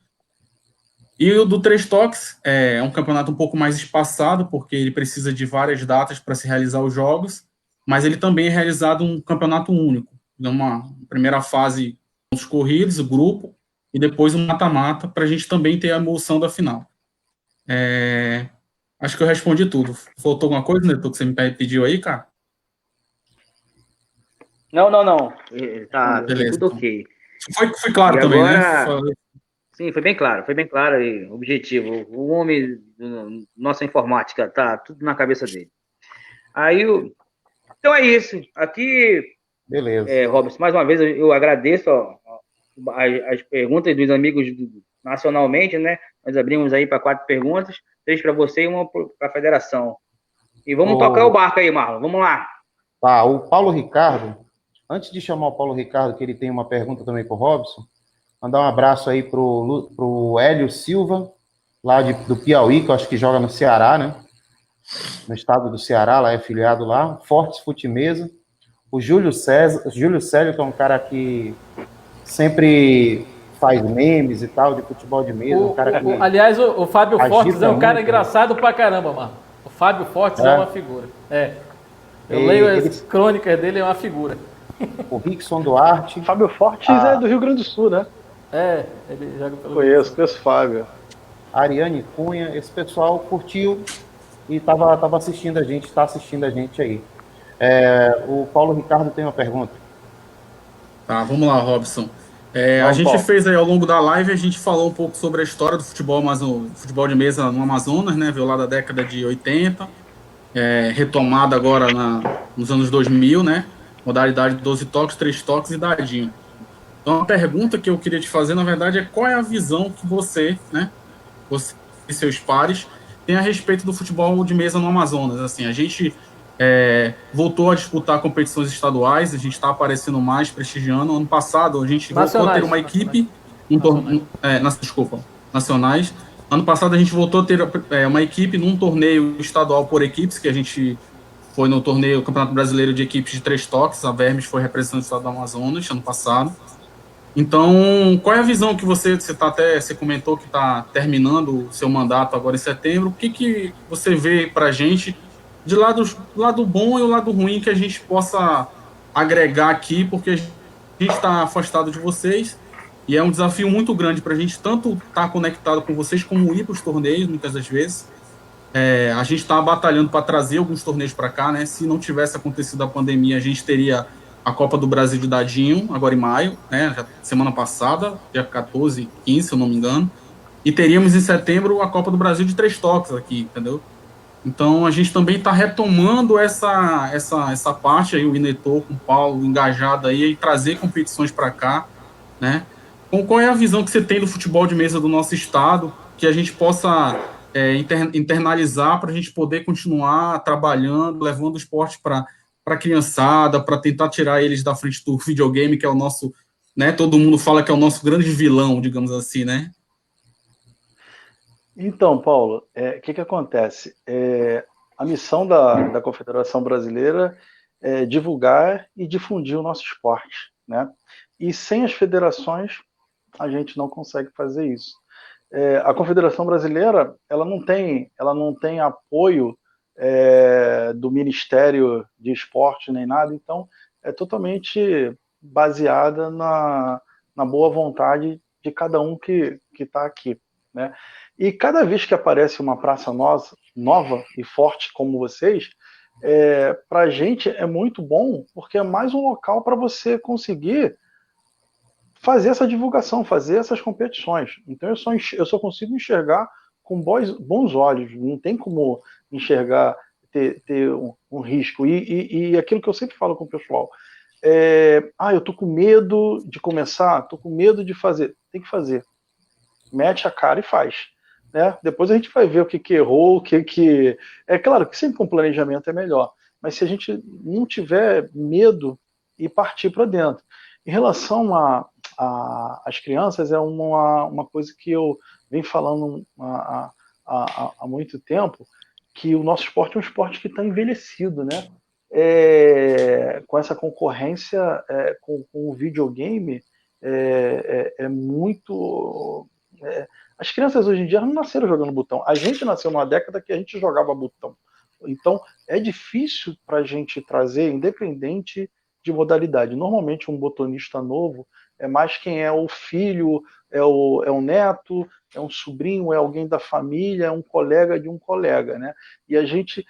E o do 3 toques é um campeonato um pouco mais espaçado, porque ele precisa de várias datas para se realizar os jogos, mas ele também é realizado um campeonato único. Uma primeira fase com os corridos, o grupo, e depois um mata-mata, para a gente também ter a emoção da final. Acho que eu respondi tudo. Faltou alguma coisa, Neto, que você me pediu aí, cara? Não. Tá Beleza, tudo então. ok. Foi claro E também, agora, né? sim, foi bem claro e objetivo. O homem, nossa informática, tá tudo na cabeça dele. Então é isso. Aqui, Beleza. Robson, mais uma vez eu agradeço as perguntas dos amigos nacionalmente, né? Nós abrimos aí para 4 perguntas, 3 para você e uma para a federação. E vamos tocar o barco aí, Marlon. Vamos lá. Tá, o Paulo Ricardo, antes de chamar o Paulo Ricardo, que ele tem uma pergunta também para o Robson, mandar um abraço aí pro Hélio Silva, lá do Piauí, que eu acho que joga no Ceará, né? No estado do Ceará, lá é filiado lá. Fortes Futimesa. O Júlio Célio, que é um cara que sempre faz memes e tal, de futebol de mesa. Um cara que aliás, o Fábio Fortes é um cara muito, engraçado pra caramba, mano. O Fábio Fortes é uma figura. Eu leio as crônicas dele, é uma figura. O Rickson Duarte. Fábio Fortes é do Rio Grande do Sul, né? Ele joga pelo Conheço o Fábio. Ariane Cunha, esse pessoal curtiu e tava assistindo a gente, está assistindo a gente aí. O Paulo Ricardo tem uma pergunta. Tá, vamos lá, Robson. A gente fez aí ao longo da live, a gente falou um pouco sobre a história do futebol de mesa no Amazonas, né? Veio lá da década de 80, retomada agora nos anos 2000, né? Modalidade 12 toques, 3 toques e dadinho. Então, a pergunta que eu queria te fazer, na verdade, é qual é a visão que você, né? Você e seus pares têm a respeito do futebol de mesa no Amazonas. Assim, a gente voltou a disputar competições estaduais, a gente está aparecendo mais, prestigiando. Ano passado, a gente voltou a ter uma equipe... nacionais. Ano passado, a gente voltou a ter uma equipe num torneio estadual por equipes, que a gente foi no torneio Campeonato Brasileiro de Equipes de 3 toques. A Vermes foi representante do estado do Amazonas, ano passado. Então, qual é a visão que você comentou que está terminando o seu mandato agora em setembro? O que você vê para a gente de lado bom e o lado ruim que a gente possa agregar aqui, porque a gente está afastado de vocês e é um desafio muito grande para a gente tanto estar conectado com vocês como ir para os torneios, muitas das vezes. A gente está batalhando para trazer alguns torneios para cá, né? Se não tivesse acontecido a pandemia, a gente teria a Copa do Brasil de Dadinho, agora em maio, né? Semana passada, dia 14 e 15, se eu não me engano. E teríamos em setembro a Copa do Brasil de 3 toques aqui, entendeu? Então, a gente também está retomando essa parte aí, o Inetor com o Paulo engajado aí, e trazer competições para cá, né? Qual é a visão que você tem do futebol de mesa do nosso estado, que a gente possa internalizar para a gente poder continuar trabalhando, levando o esporte para a criançada, para tentar tirar eles da frente do videogame, que é o nosso, né? Todo mundo fala que é o nosso grande vilão, digamos assim, né? Então, Paulo, que acontece? A missão da Confederação Brasileira é divulgar e difundir o nosso esporte, né? E sem as federações, a gente não consegue fazer isso. A Confederação Brasileira, ela não tem apoio do Ministério de Esporte nem nada, então é totalmente baseada na boa vontade de cada um que está aqui, né? E cada vez que aparece uma praça nova e forte como vocês, para a gente é muito bom, porque é mais um local para você conseguir fazer essa divulgação, fazer essas competições. Então eu só consigo enxergar com bons olhos, não tem como enxergar, ter um risco. E aquilo que eu sempre falo com o pessoal, eu tô com medo de começar, tô com medo de fazer. Tem que fazer. Mete a cara e faz. Né? Depois a gente vai ver o que errou, o que... É claro que sempre com planejamento é melhor, mas se a gente não tiver medo e partir para dentro. Em relação às crianças, é uma coisa que eu venho falando há muito tempo, que o nosso esporte é um esporte que está envelhecido, né? Com essa concorrência com o videogame, é muito... as crianças hoje em dia não nasceram jogando botão. A gente nasceu numa década que a gente jogava botão. Então, é difícil para a gente trazer, independente de modalidade. Normalmente, um botonista novo é mais quem é o filho, é o neto, é um sobrinho, é alguém da família, é um colega de um colega, né? E a gente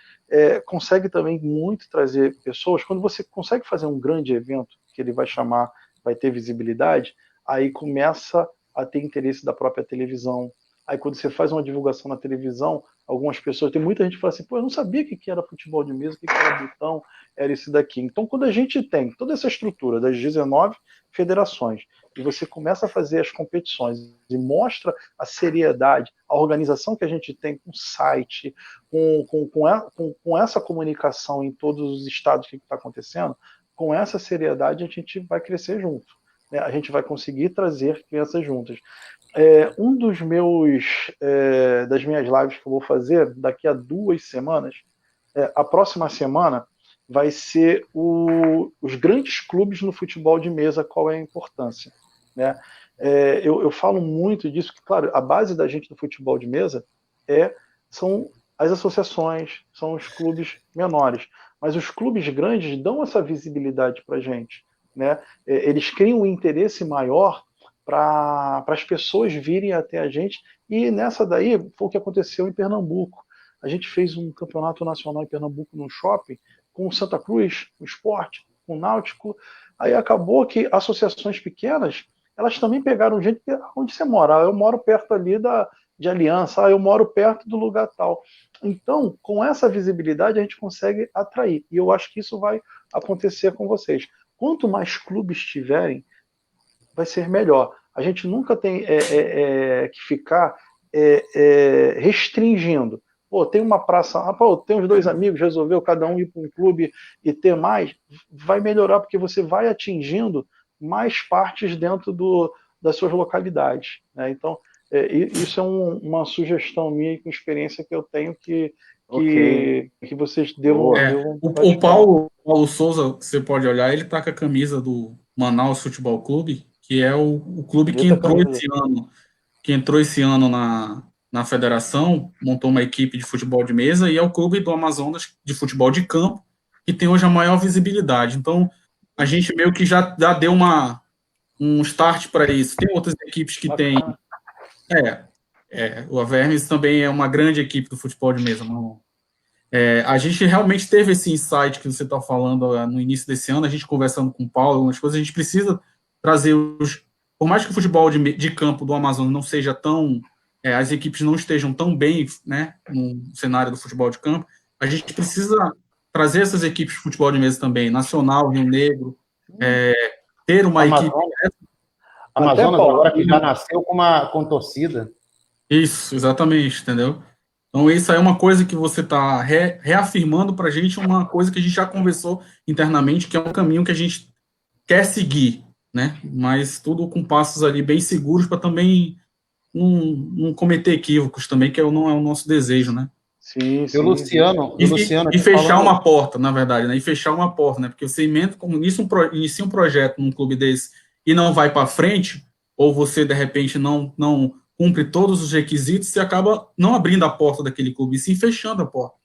consegue também muito trazer pessoas. Quando você consegue fazer um grande evento, que ele vai ter visibilidade, aí começa a ter interesse da própria televisão. Aí quando você faz uma divulgação na televisão, algumas pessoas, tem muita gente que fala assim, pô, eu não sabia o que era futebol de mesa, o que era botão, era isso daqui. Então quando a gente tem toda essa estrutura das 19 federações, e você começa a fazer as competições e mostra a seriedade, a organização que a gente tem com o site, com essa comunicação em todos os estados que está acontecendo, com essa seriedade a gente vai crescer junto. Né? A gente vai conseguir trazer crianças juntas. Um dos das minhas lives que eu vou fazer daqui a 2 semanas, a próxima semana vai ser os grandes clubes no futebol de mesa, qual é a importância. Né? Eu falo muito disso, que, claro, a base da gente do futebol de mesa são as associações, são os clubes menores. Mas os clubes grandes dão essa visibilidade para a gente. Né? Eles criam um interesse maior para as pessoas virem até a gente, e nessa daí foi o que aconteceu em Pernambuco. A gente fez um campeonato nacional em Pernambuco no shopping, com o Santa Cruz, o Sport, com o Náutico. Aí acabou que associações pequenas, elas também pegaram gente onde você mora. Eu moro perto ali de Aliança, eu moro perto do lugar tal. Então, com essa visibilidade, a gente consegue atrair. E eu acho que isso vai acontecer com vocês. Quanto mais clubes tiverem, vai ser melhor. A gente nunca tem que ficar restringindo. Pô, tem uma praça, tem uns 2 amigos, resolveu cada um ir para um clube e ter mais, vai melhorar, porque você vai atingindo mais partes dentro das suas localidades. Né? Então, isso é uma sugestão minha e com experiência que eu tenho que vocês devam... O Paulo Souza, você pode olhar, ele tá com a camisa do Manaus Futebol Clube, que é o clube que entrou esse ano na federação, montou uma equipe de futebol de mesa, e é o clube do Amazonas de futebol de campo, que tem hoje a maior visibilidade. Então, a gente meio que já deu um start para isso. Tem outras equipes que têm... o Avermes também é uma grande equipe do futebol de mesa. A gente realmente teve esse insight que você está falando no início desse ano, a gente conversando com o Paulo, algumas coisas, a gente precisa trazer por mais que o futebol de campo do Amazonas não seja tão... as equipes não estejam tão bem, né, no cenário do futebol de campo, a gente precisa trazer essas equipes de futebol de mesa também, Nacional, Rio Negro, ter uma equipe... Amazonas agora que já nasceu com torcida. Isso, exatamente, entendeu? Então, isso aí é uma coisa que você está reafirmando para a gente, uma coisa que a gente já conversou internamente, que é um caminho que a gente quer seguir, né? Mas tudo com passos ali bem seguros para também não cometer equívocos também, que não é o nosso desejo, né? Sim. E o Luciano e fechar uma porta, na verdade, né? E fechar uma porta, né? Porque você inicia um projeto num clube desse e não vai para frente, ou você, de repente, não cumpre todos os requisitos, você acaba não abrindo a porta daquele clube, e sim fechando a porta,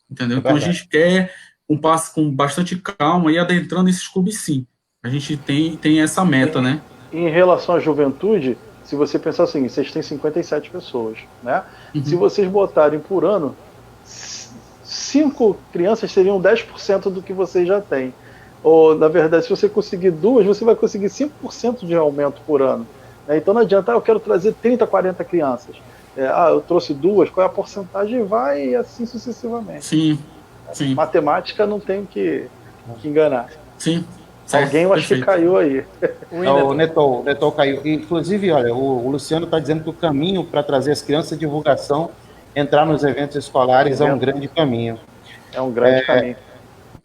entendeu? Então, a gente quer um passo com bastante calma e adentrando esses clubes, sim. A gente tem essa meta, né? Em relação à juventude, se você pensar assim, vocês têm 57 pessoas, né? Uhum. Se vocês botarem por ano, 5 crianças seriam 10% do que vocês já têm. Ou, na verdade, se você conseguir 2, você vai conseguir 5% de aumento por ano. Então não adianta, eu quero trazer 30, 40 crianças. eu trouxe 2, qual é a porcentagem? Vai e assim sucessivamente. Sim, sim. Matemática não tem que enganar. Sim. Certo, alguém eu acho que caiu aí. O Neto caiu. Inclusive, olha, o Luciano está dizendo que o caminho para trazer as crianças à divulgação, entrar nos eventos escolares, é um grande caminho. É um grande caminho.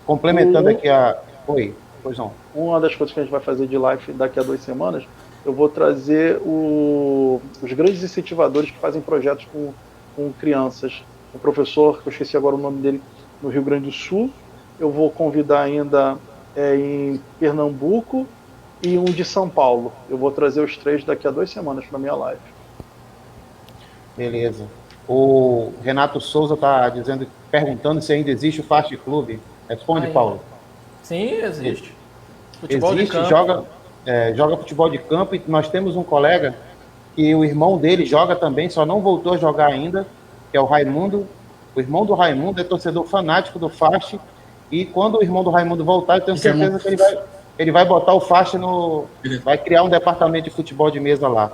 Complementando aqui a... Oi, pois não. Uma das coisas que a gente vai fazer de live daqui a 2 semanas, eu vou trazer os grandes incentivadores que fazem projetos com crianças. O professor, que eu esqueci agora o nome dele, no Rio Grande do Sul. Eu vou convidar ainda em Pernambuco e um de São Paulo. Eu vou trazer os 3 daqui a 2 semanas para minha live. Beleza. O Renato Souza está perguntando se ainda existe o Fast Club. Responde, Paulo. Sim, existe. Futebol existe, de campo. Joga futebol de campo, e nós temos um colega que o irmão dele joga também, só não voltou a jogar ainda, que é o Raimundo. O irmão do Raimundo é torcedor fanático do Fast, e quando o irmão do Raimundo voltar, eu tenho certeza que ele vai botar o Fast vai criar um departamento de futebol de mesa lá.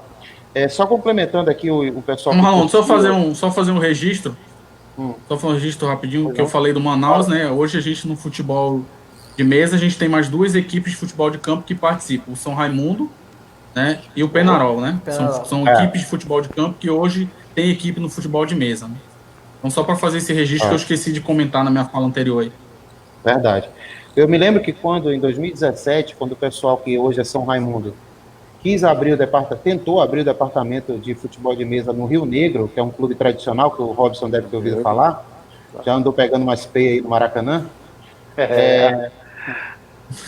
Só complementando aqui o pessoal... Marlon, só fazer um registro. Só fazer um registro rapidinho, que eu falei do Manaus, né? Hoje a gente no futebol de mesa, a gente tem mais 2 equipes de futebol de campo que participam. O São Raimundo, né? E o Penarol, né? São equipes de futebol de campo que hoje tem equipe no futebol de mesa. Né? Então, só para fazer esse registro que eu esqueci de comentar na minha fala anterior aí. Verdade. Eu me lembro que em 2017, quando o pessoal que hoje é São Raimundo tentou abrir o departamento de futebol de mesa no Rio Negro, que é um clube tradicional, que o Robson deve ter ouvido falar, já andou pegando umas peias aí no Maracanã.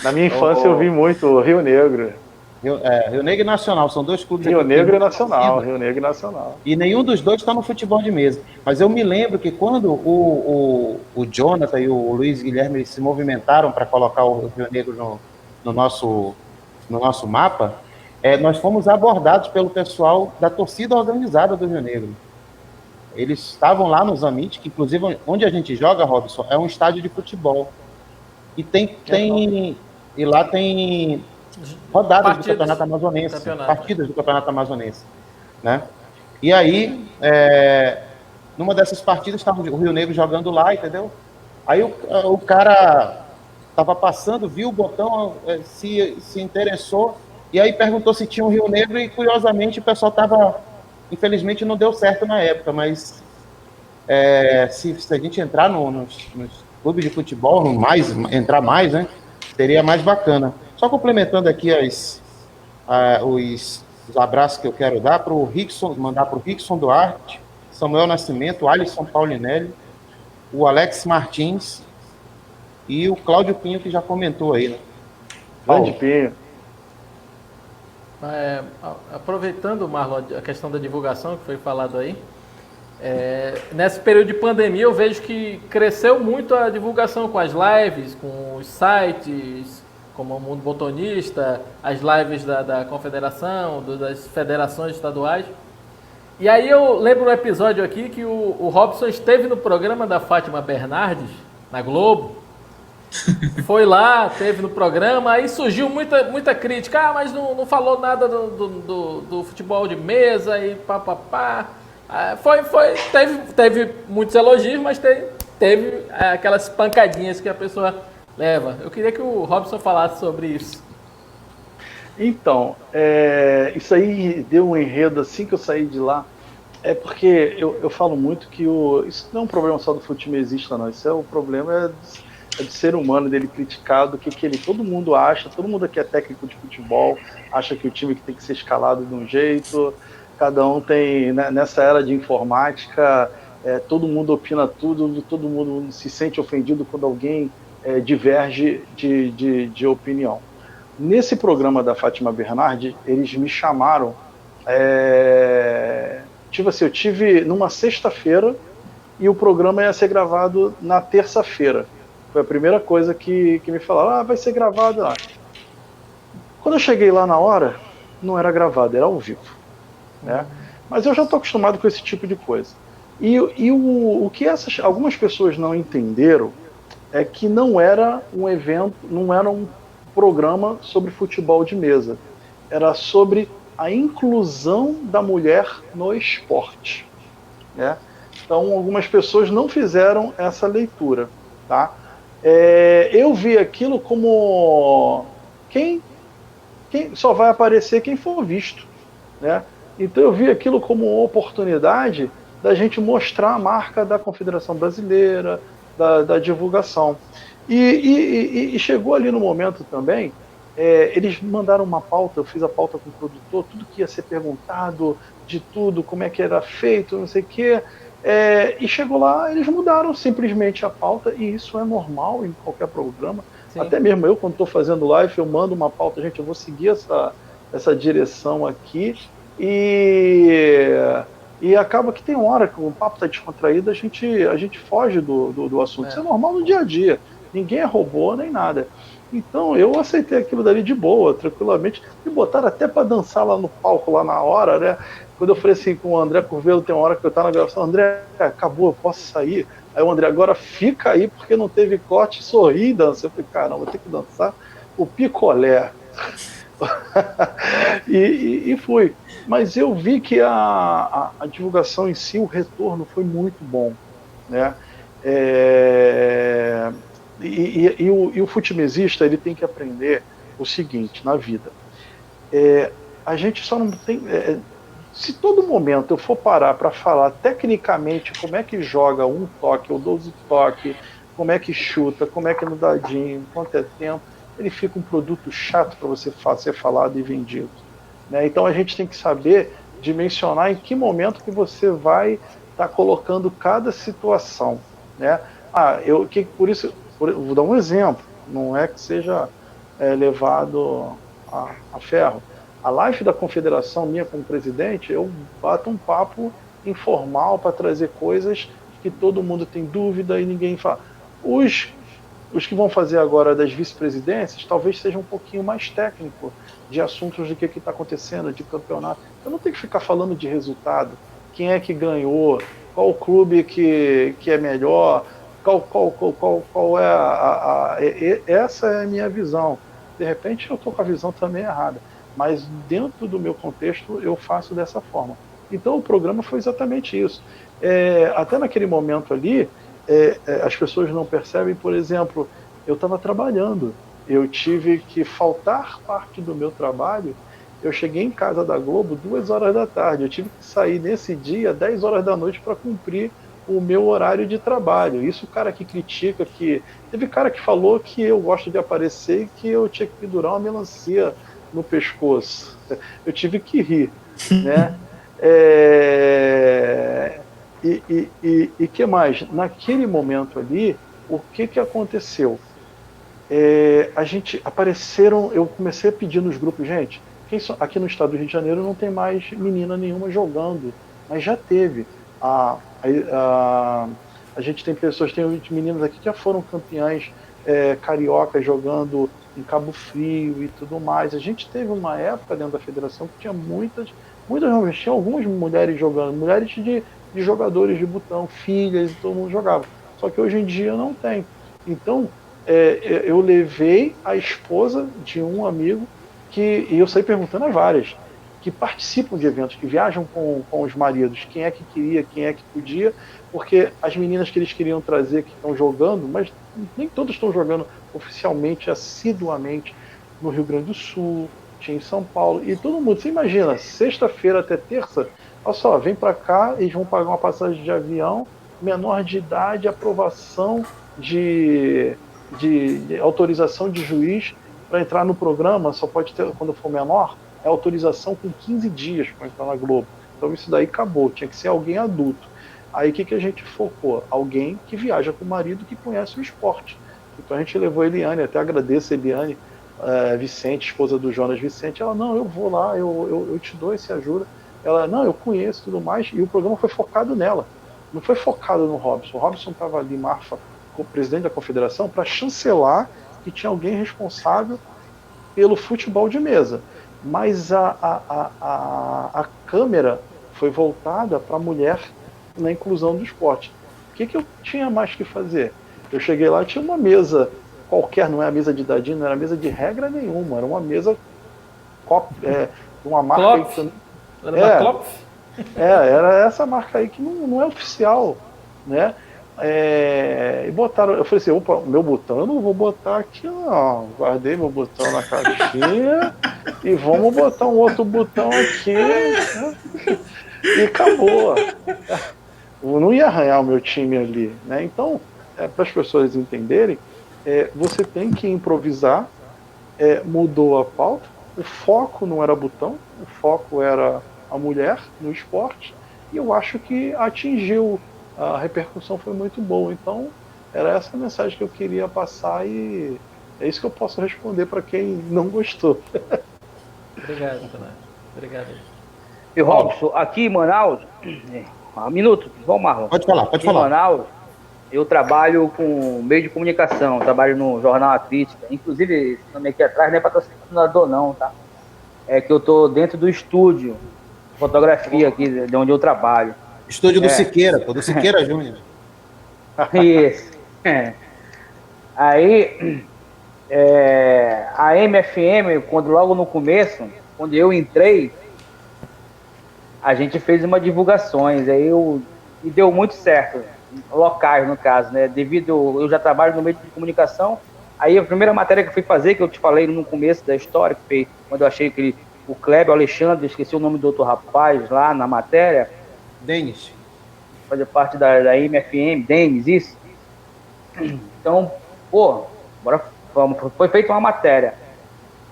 Na minha infância eu vi muito o Rio Negro. Rio Negro e Nacional, são 2 clubes... Rio Negro e Nacional, Rio Negro e Nacional. E nenhum dos 2 está no futebol de mesa. Mas eu me lembro que quando o Jonathan e o Luiz Guilherme eles se movimentaram para colocar o Rio Negro no nosso mapa, nós fomos abordados pelo pessoal da torcida organizada do Rio Negro. Eles estavam lá no Zamit, que inclusive onde a gente joga, Robson, é um estádio de futebol. E lá tem rodadas do Campeonato Amazonense, partidas do Campeonato Amazonense, né? E aí, numa dessas partidas, estava o Rio Negro jogando lá, entendeu? Aí o cara estava passando, viu o botão, se interessou, e aí perguntou se tinha um Rio Negro, e curiosamente o pessoal estava... Infelizmente não deu certo na época, mas se a gente entrar nos clubes de futebol, entrar mais, né? Seria mais bacana. Só complementando aqui os abraços que eu quero dar para o Rickson, mandar para o Rickson Duarte, Samuel Nascimento, Alisson Paulinelli, o Alex Martins e o Cláudio Pinho, que já comentou aí, né? Grande Pinho. Aproveitando, Marlon, a questão da divulgação que foi falado aí, nesse período de pandemia eu vejo que cresceu muito a divulgação com as lives, com os sites, como o Mundo Botonista, as lives da Confederação, das federações estaduais. E aí eu lembro um episódio aqui que o Robson esteve no programa da Fátima Bernardes, na Globo. Foi lá, teve no programa, aí surgiu muita crítica. Mas não falou nada do futebol de mesa e papapá. Teve muitos elogios, mas teve aquelas pancadinhas que a pessoa leva. Eu queria que o Robson falasse sobre isso. Então, isso aí deu um enredo assim que eu saí de lá. Porque eu falo muito que isso não é um problema só do futimesista, não. Isso é o problema do ser humano, dele criticado, todo mundo acha, todo mundo aqui é técnico de futebol, acha que o time que tem que ser escalado de um jeito, cada um tem, nessa era de informática, todo mundo opina tudo, todo mundo se sente ofendido quando alguém diverge de opinião. Nesse programa da Fátima Bernardes, eles me chamaram, eu tive numa sexta-feira e o programa ia ser gravado na terça-feira. Foi a primeira coisa que me falaram, vai ser gravado lá. Quando eu cheguei lá na hora, não era gravado, era ao vivo. Né? Mas eu já estou acostumado com esse tipo de coisa. E o que algumas pessoas não entenderam é que não era um evento, não era um programa sobre futebol de mesa. Era sobre a inclusão da mulher no esporte. né? Então, algumas pessoas não fizeram essa leitura, tá? Eu vi aquilo como quem só vai aparecer quem for visto, né? Então eu vi aquilo como uma oportunidade da gente mostrar a marca da Confederação Brasileira, da divulgação. E chegou ali no momento também, eles mandaram uma pauta, eu fiz a pauta com o produtor, tudo que ia ser perguntado, de tudo, como é que era feito, não sei o quê. E chegou lá, eles mudaram simplesmente a pauta, e isso é normal em qualquer programa. Sim. Até mesmo eu, quando estou fazendo live, eu mando uma pauta, gente, eu vou seguir essa direção aqui, e acaba que tem hora que o papo está descontraído, a gente foge do assunto. Isso é normal no dia a dia, ninguém é robô nem nada. Então eu aceitei aquilo dali de boa, tranquilamente, e botaram até para dançar lá no palco, lá na hora, né? Quando eu falei assim com o André Curvelo, tem uma hora que eu estava na gravação, André, acabou, eu posso sair? Aí o André, agora fica aí, porque não teve corte, sorri e dança. Eu falei, caramba, vou ter que dançar o picolé. e fui. Mas eu vi que a divulgação em si, o retorno foi muito bom, né? E o futimesista, ele tem que aprender o seguinte na vida. A gente só não tem... se todo momento eu for parar para falar tecnicamente como é que joga um toque ou 12 toques, como é que chuta, como é que é no dadinho, quanto é tempo, ele fica um produto chato para você ser falado e vendido, né? Então a gente tem que saber dimensionar em que momento que você vai estar colocando cada situação, né? Por isso, vou dar um exemplo, não é que seja levado a ferro. A live da confederação minha como presidente, eu bato um papo informal para trazer coisas que todo mundo tem dúvida e ninguém fala. Os que vão fazer agora das vice-presidências talvez seja um pouquinho mais técnico de assuntos do que está acontecendo, de campeonato. Eu não tenho que ficar falando de resultado, quem é que ganhou, qual clube que é melhor, qual é essa é a minha visão. De repente eu estou com a visão também errada, mas dentro do meu contexto eu faço dessa forma. Então o programa foi exatamente isso. Até naquele momento ali, as pessoas não percebem, por exemplo, eu estava trabalhando, eu tive que faltar parte do meu trabalho, eu cheguei em casa da Globo 2 horas da tarde, eu tive que sair nesse dia 10 horas da noite para cumprir o meu horário de trabalho. Isso o cara que critica, teve cara que falou que eu gosto de aparecer e que eu tinha que pendurar uma melancia no pescoço. Eu tive que rir, né? E que mais? Naquele momento ali, o que aconteceu? Eu comecei a pedir nos grupos, gente, aqui no estado do Rio de Janeiro não tem mais menina nenhuma jogando, mas já teve. A gente tem pessoas, tem meninas aqui que já foram campeãs cariocas jogando em Cabo Frio e tudo mais. A gente teve uma época dentro da federação que tinha tinha algumas mulheres jogando, mulheres de jogadores de botão, filhas, e todo mundo jogava. Só que hoje em dia não tem. Então, eu levei a esposa de um amigo, e eu saí perguntando a várias, que participam de eventos, que viajam com os maridos, quem é que queria, quem é que podia, porque as meninas que eles queriam trazer, que estão jogando, mas nem todas estão jogando oficialmente, assiduamente, no Rio Grande do Sul, tinha em São Paulo, e todo mundo, você imagina, sexta-feira até terça, olha só, vem para cá, eles vão pagar uma passagem de avião, menor de idade, aprovação de autorização de juiz para entrar no programa, só pode ter, quando for menor, é autorização com 15 dias para entrar na Globo. Então isso daí acabou, tinha que ser alguém adulto. Aí o que a gente focou? Alguém que viaja com o marido, que conhece o esporte. Então a gente levou a Eliane, até agradeço a Eliane Vicente, esposa do Jonas Vicente. Ela, não, eu vou lá, eu te dou esse ajuda. Ela, não, eu conheço tudo mais, e o programa foi focado nela. Não foi focado no Robson. O Robson estava ali, Marfa, como presidente da confederação, para chancelar que tinha alguém responsável pelo futebol de mesa. Mas a câmera foi voltada para a mulher na inclusão do esporte. O que eu tinha mais que fazer? Eu cheguei lá, tinha uma mesa qualquer, não é a mesa de dadinho, não era mesa de regra nenhuma, era uma mesa uma marca... Era essa marca aí que não é oficial, né? E botaram, eu falei assim, opa, meu botão eu não vou botar aqui não, guardei meu botão na caixinha e vamos botar um outro botão aqui, né? E acabou. Eu não ia arranhar o meu time ali, né? Então, para as pessoas entenderem, você tem que improvisar. Mudou a pauta, o foco não era botão, o foco era a mulher no esporte, e eu acho que atingiu, a repercussão foi muito boa. Então, era essa a mensagem que eu queria passar, e é isso que eu posso responder para quem não gostou. Obrigado, Tonati. Obrigado. E Robson, aqui em Manaus, um minuto, vamos, Marlon. Pode falar. Em Manaus, eu trabalho com meio de comunicação, trabalho no jornal A Crítica. Inclusive, esse nome aqui atrás não é patrocinador não, tá? É que eu tô dentro do estúdio, fotografia aqui, de onde eu trabalho. Estúdio do Siqueira, do Siqueira Júnior. Isso. Aí, a MFM, logo no começo, quando eu entrei, a gente fez umas divulgações, e deu muito certo, locais no caso, né? Eu já trabalho no meio de comunicação, aí a primeira matéria que eu fui fazer, que eu te falei no começo da história, que foi quando eu achei que o Kleber, o Alexandre, esqueci o nome do outro rapaz lá na matéria. Denis. Fazer parte da MFM, Denis, isso. Então, foi feita uma matéria.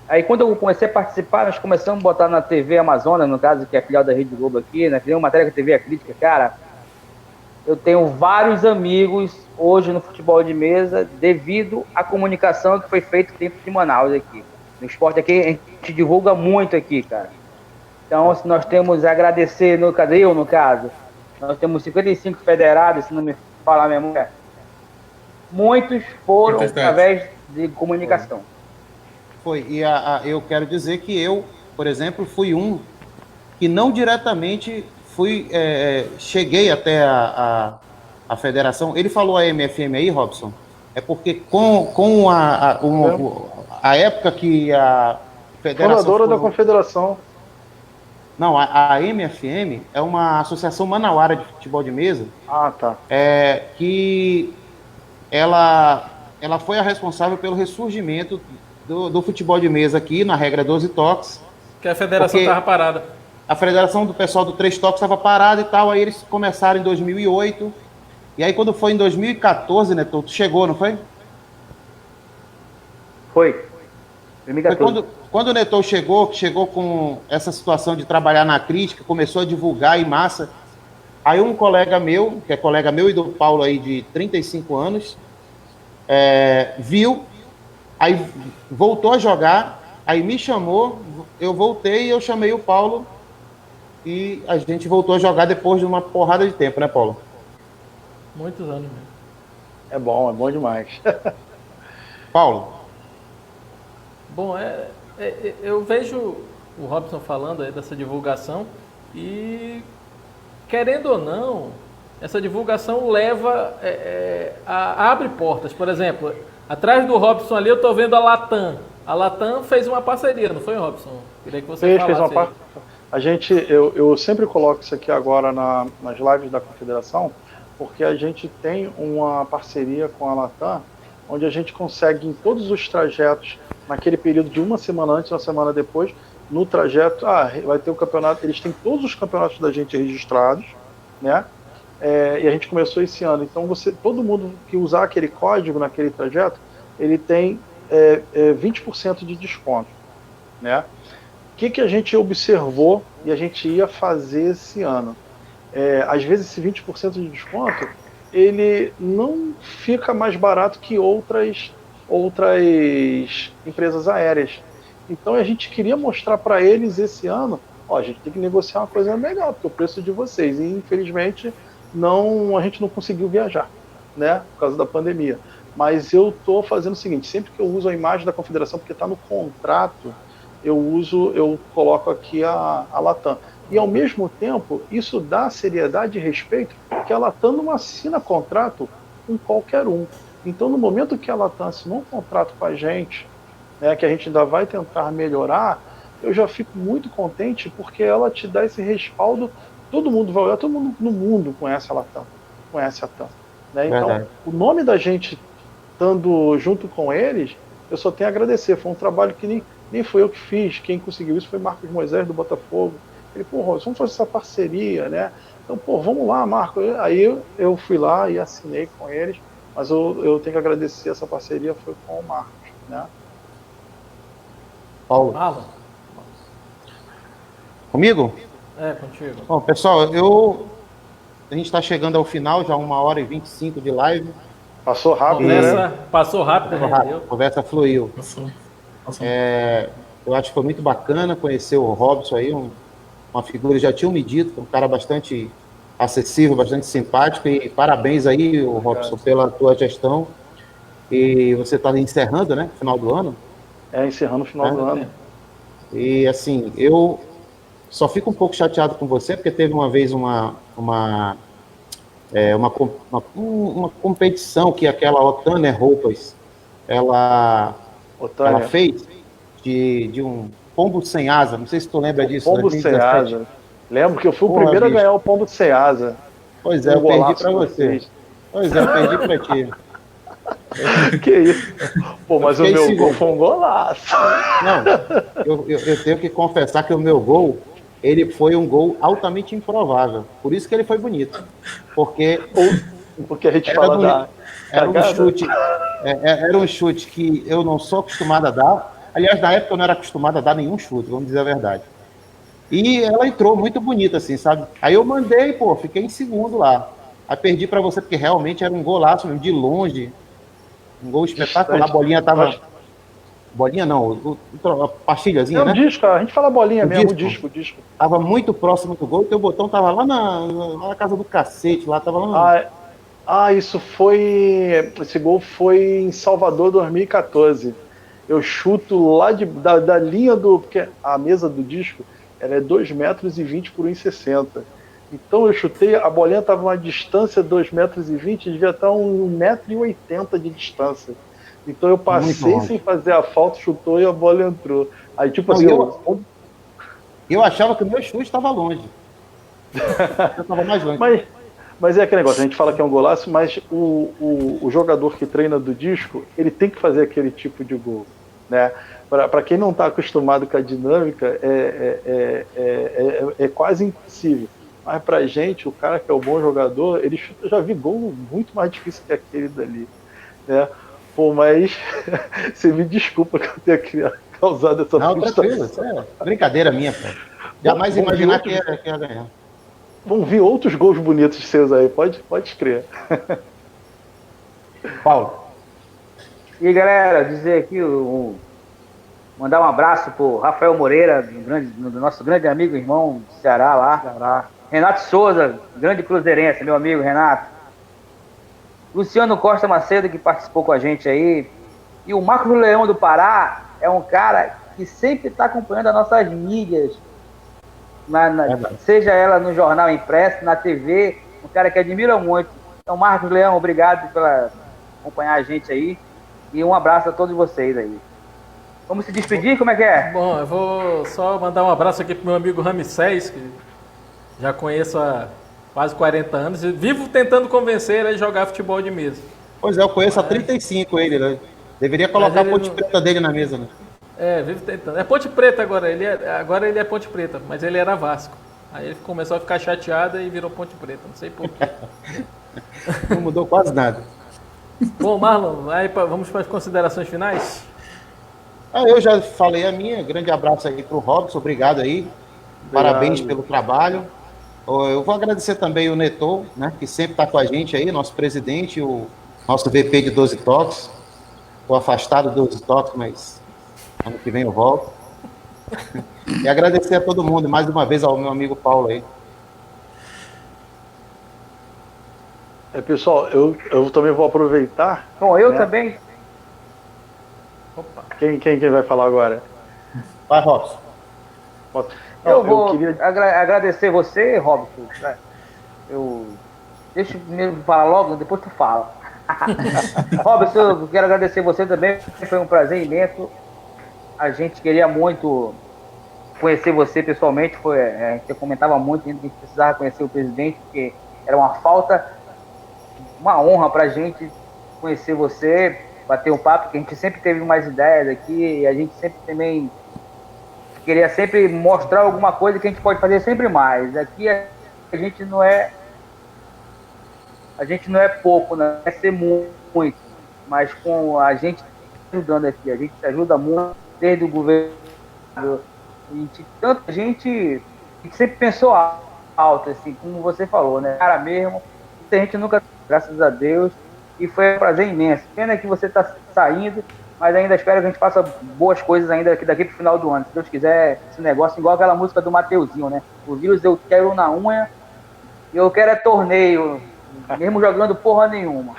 Aí quando eu comecei a participar, nós começamos a botar na TV Amazonas, no caso, que é a filial da Rede Globo aqui, né? Fizemos uma matéria com a TV A Crítica, cara. Eu tenho vários amigos hoje no futebol de mesa devido à comunicação que foi feita dentro de Manaus aqui. No esporte aqui, a gente divulga muito aqui, cara. Então, se nós temos a agradecer, no caso, nós temos 55 federados, se não me falar a memória. Muitos foram através de comunicação. Foi, e eu quero dizer que eu, por exemplo, fui um que não diretamente cheguei até a federação. Ele falou a MFM aí, Robson, é porque com a época que a federação... Fundadora da confederação. Não, a MFM é uma associação manauara de futebol de mesa. Ah, tá. Que ela foi a responsável pelo ressurgimento do futebol de mesa aqui, na regra 12 toques. Que a federação estava parada. A federação do pessoal do 3 toques estava parada e tal, aí eles começaram em 2008. E aí quando foi em 2014, né, tu chegou, não foi? Foi. 2014. Quando o Neto chegou com essa situação de trabalhar na crítica, começou a divulgar em massa. Aí um colega meu, que é colega meu e do Paulo aí de 35 anos, viu, aí voltou a jogar, aí me chamou, eu voltei e eu chamei o Paulo e a gente voltou a jogar depois de uma porrada de tempo, né, Paulo? Muitos anos mesmo. É bom demais. Paulo? Bom, eu vejo o Robson falando aí dessa divulgação e, querendo ou não, essa divulgação abre portas. Por exemplo, atrás do Robson ali eu estou vendo a Latam. A Latam fez uma parceria, não foi, Robson? Queria que você falasse. Fez uma parte. Eu sempre coloco isso aqui agora nas lives da Confederação, porque a gente tem uma parceria com a Latam, onde a gente consegue, em todos os trajetos, naquele período de uma semana antes, uma semana depois, no trajeto, vai ter o campeonato, eles têm todos os campeonatos da gente registrados, né? E a gente começou esse ano. Então, todo mundo que usar aquele código naquele trajeto, ele tem 20% de desconto, né? O que a gente observou e a gente ia fazer esse ano? Às vezes, esse 20% de desconto, ele não fica mais barato que outras empresas aéreas. Então a gente queria mostrar para eles esse ano, a gente tem que negociar uma coisa legal, porque o preço de vocês, e infelizmente a gente não conseguiu viajar, né, por causa da pandemia. Mas eu estou fazendo o seguinte, sempre que eu uso a imagem da confederação, porque está no contrato, eu coloco aqui a Latam. E ao mesmo tempo, isso dá seriedade e respeito, porque a Latam não assina contrato com qualquer um. Então, no momento que a Latam assinou um contrato com a gente, né, que a gente ainda vai tentar melhorar, eu já fico muito contente, porque ela te dá esse respaldo todo mundo vai olhar, todo mundo no mundo conhece a Latam, conhece a TAM. Né? Então, Verdade. o nome da gente estando junto com eles, eu só tenho a agradecer. Foi um trabalho que nem foi eu que fiz, quem conseguiu isso foi Marcos Moisés, do Botafogo. Ele, pô, vamos fazer essa parceria, né? Então, pô, vamos lá, Marcos. Aí eu fui lá e assinei com eles, mas eu tenho que agradecer, essa parceria foi com o Marcos, né? Paulo. Fala. Comigo? É, contigo. Bom, pessoal, a gente está chegando ao final, já 1h25 de live. Passou rápido, Conversa né? passou rápido, A conversa fluiu. Passou. Eu acho que foi muito bacana conhecer o Robson aí, uma figura, já tinham me dito, um cara bastante acessível, bastante simpático, e parabéns aí, o Robson, pela tua gestão. E você está encerrando, né, final do ano. Encerrando o final do ano. E assim, eu só fico um pouco chateado com você, porque teve uma vez uma competição que aquela Otânia Roupas, ela fez de um pombo sem asa, não sei se tu lembra disso. Pombo sem asa. Lembro que eu fui o primeiro a ganhar o pombo sem asa. Pois é, eu perdi para você. Pois é, eu perdi para ti. Que isso? Pô, mas o meu gol foi um golaço. Não, eu tenho que confessar que o meu gol, ele foi um gol altamente improvável. Por isso que ele foi bonito. Porque a gente fala era um chute que eu não sou acostumado a dar. Aliás, na época eu não era acostumado a dar nenhum chute, vamos dizer a verdade. E ela entrou muito bonita, assim, sabe? Aí eu mandei, pô, fiquei em segundo lá. Aí perdi para você, porque realmente era um golaço mesmo, de longe. Um gol espetacular. A bolinha tava... Bolinha não, a pastilhazinha, né? O disco, a gente fala bolinha mesmo, o disco. Tava muito próximo do gol, e teu botão tava lá na casa do cacete, lá tava lá. Esse gol foi em Salvador 2014. Eu chuto lá da linha porque a mesa do disco, ela é 2,20 metros por 1,60. Então eu chutei, a bolinha estava uma distância de 2,20 metros, devia estar 1,80 m de distância. Então eu passei sem fazer a falta, chutou e a bola entrou. Aí tipo assim... Eu achava que o meu chute estava longe. Eu estava mais longe. Mas é aquele negócio, a gente fala que é um golaço, mas o jogador que treina do disco, ele tem que fazer aquele tipo de gol, né? Para quem não está acostumado com a dinâmica, é quase impossível. Mas pra gente, o cara que é o bom jogador, ele chuta, eu já vi gol muito mais difícil que aquele dali, né? Pô, mas você me desculpa que eu tenha causado essa frustração. Não, tranquilo, isso é brincadeira minha, pô. Jamais imaginar que ia ganhar. Vão vir outros gols bonitos seus aí, pode crer. Paulo. E aí, galera, dizer aqui, mandar um abraço pro Rafael Moreira, do nosso grande amigo, irmão do Ceará lá. Renato Souza, grande cruzeirense, meu amigo Renato. Luciano Costa Macedo, que participou com a gente aí. E o Marcos Leão do Pará é um cara que sempre está acompanhando as nossas mídias, seja ela no jornal impresso, na TV, um cara que admira muito. Então, Marcos Leão, obrigado por acompanhar a gente aí. E um abraço a todos vocês aí. Vamos se despedir? Como é que é? Bom, eu vou só mandar um abraço aqui pro meu amigo Ramsés, que já conheço há quase 40 anos e vivo tentando convencer ele a jogar futebol de mesa. Pois é, eu conheço há 35 ele, né? Deveria colocar a ponte preta dele na mesa, né? Vivo tentando. É Ponte Preta agora, agora ele é Ponte Preta, mas ele era Vasco. Aí ele começou a ficar chateado e virou Ponte Preta, não sei porquê. Não mudou quase nada. Bom, Marlon, aí vamos para as considerações finais? Eu já falei a minha, grande abraço aí pro Robson, obrigado aí. Parabéns pelo trabalho. Eu vou agradecer também o Neto, né, que sempre está com a gente aí, nosso presidente, o nosso VP de 12 toques. Estou afastado de 12 toques, mas ano que vem eu volto. E agradecer a todo mundo, mais uma vez ao meu amigo Paulo aí. Pessoal, eu também vou aproveitar. Bom, eu também. Opa. Quem vai falar agora? Vai, Robson. Eu vou agradecer você, Robson. Deixa eu mesmo falar logo, depois tu fala. Robson, eu quero agradecer você também. Foi um prazer imenso. A gente queria muito conhecer você pessoalmente, eu comentava muito que a gente precisava conhecer o presidente, porque era uma honra pra gente conhecer você, bater um papo, que a gente sempre teve mais ideias aqui, e a gente sempre também queria sempre mostrar alguma coisa que a gente pode fazer sempre mais. Aqui a gente não é pouco, não é ser muito, mas com a gente ajudando aqui, a gente ajuda muito, desde o governo, tanta gente sempre pensou alto, assim, como você falou, né? Cara mesmo, a gente nunca, graças a Deus, e foi um prazer imenso. Pena que você está saindo, mas ainda espero que a gente faça boas coisas ainda daqui pro final do ano. Se Deus quiser, esse negócio, igual aquela música do Mateuzinho, né? O vírus eu quero na unha, e eu quero é torneio, mesmo jogando porra nenhuma.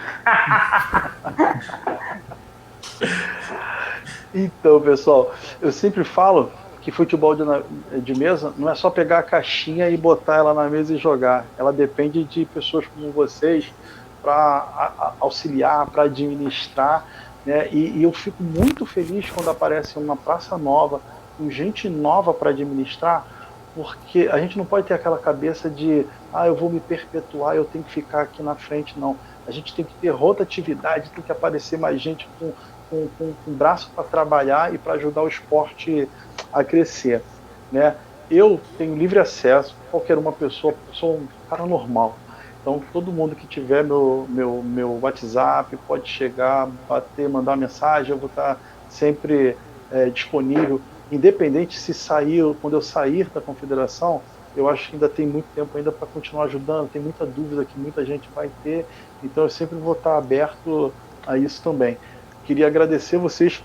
Então, pessoal, eu sempre falo que futebol de mesa não é só pegar a caixinha e botar ela na mesa e jogar. Ela depende de pessoas como vocês para auxiliar, para administrar, né? E eu fico muito feliz quando aparece uma praça nova, com gente nova para administrar, porque a gente não pode ter aquela cabeça de eu vou me perpetuar, eu tenho que ficar aqui na frente, não. A gente tem que ter rotatividade, tem que aparecer mais gente com braço para trabalhar e para ajudar o esporte a crescer, né? Eu tenho livre acesso, qualquer uma pessoa, sou um cara normal. Então, todo mundo que tiver meu WhatsApp pode chegar, bater, mandar uma mensagem, eu vou estar sempre disponível. Independente se quando eu sair da confederação, eu acho que ainda tem muito tempo ainda para continuar ajudando, tem muita dúvida que muita gente vai ter, então eu sempre vou estar aberto a isso também. Queria agradecer vocês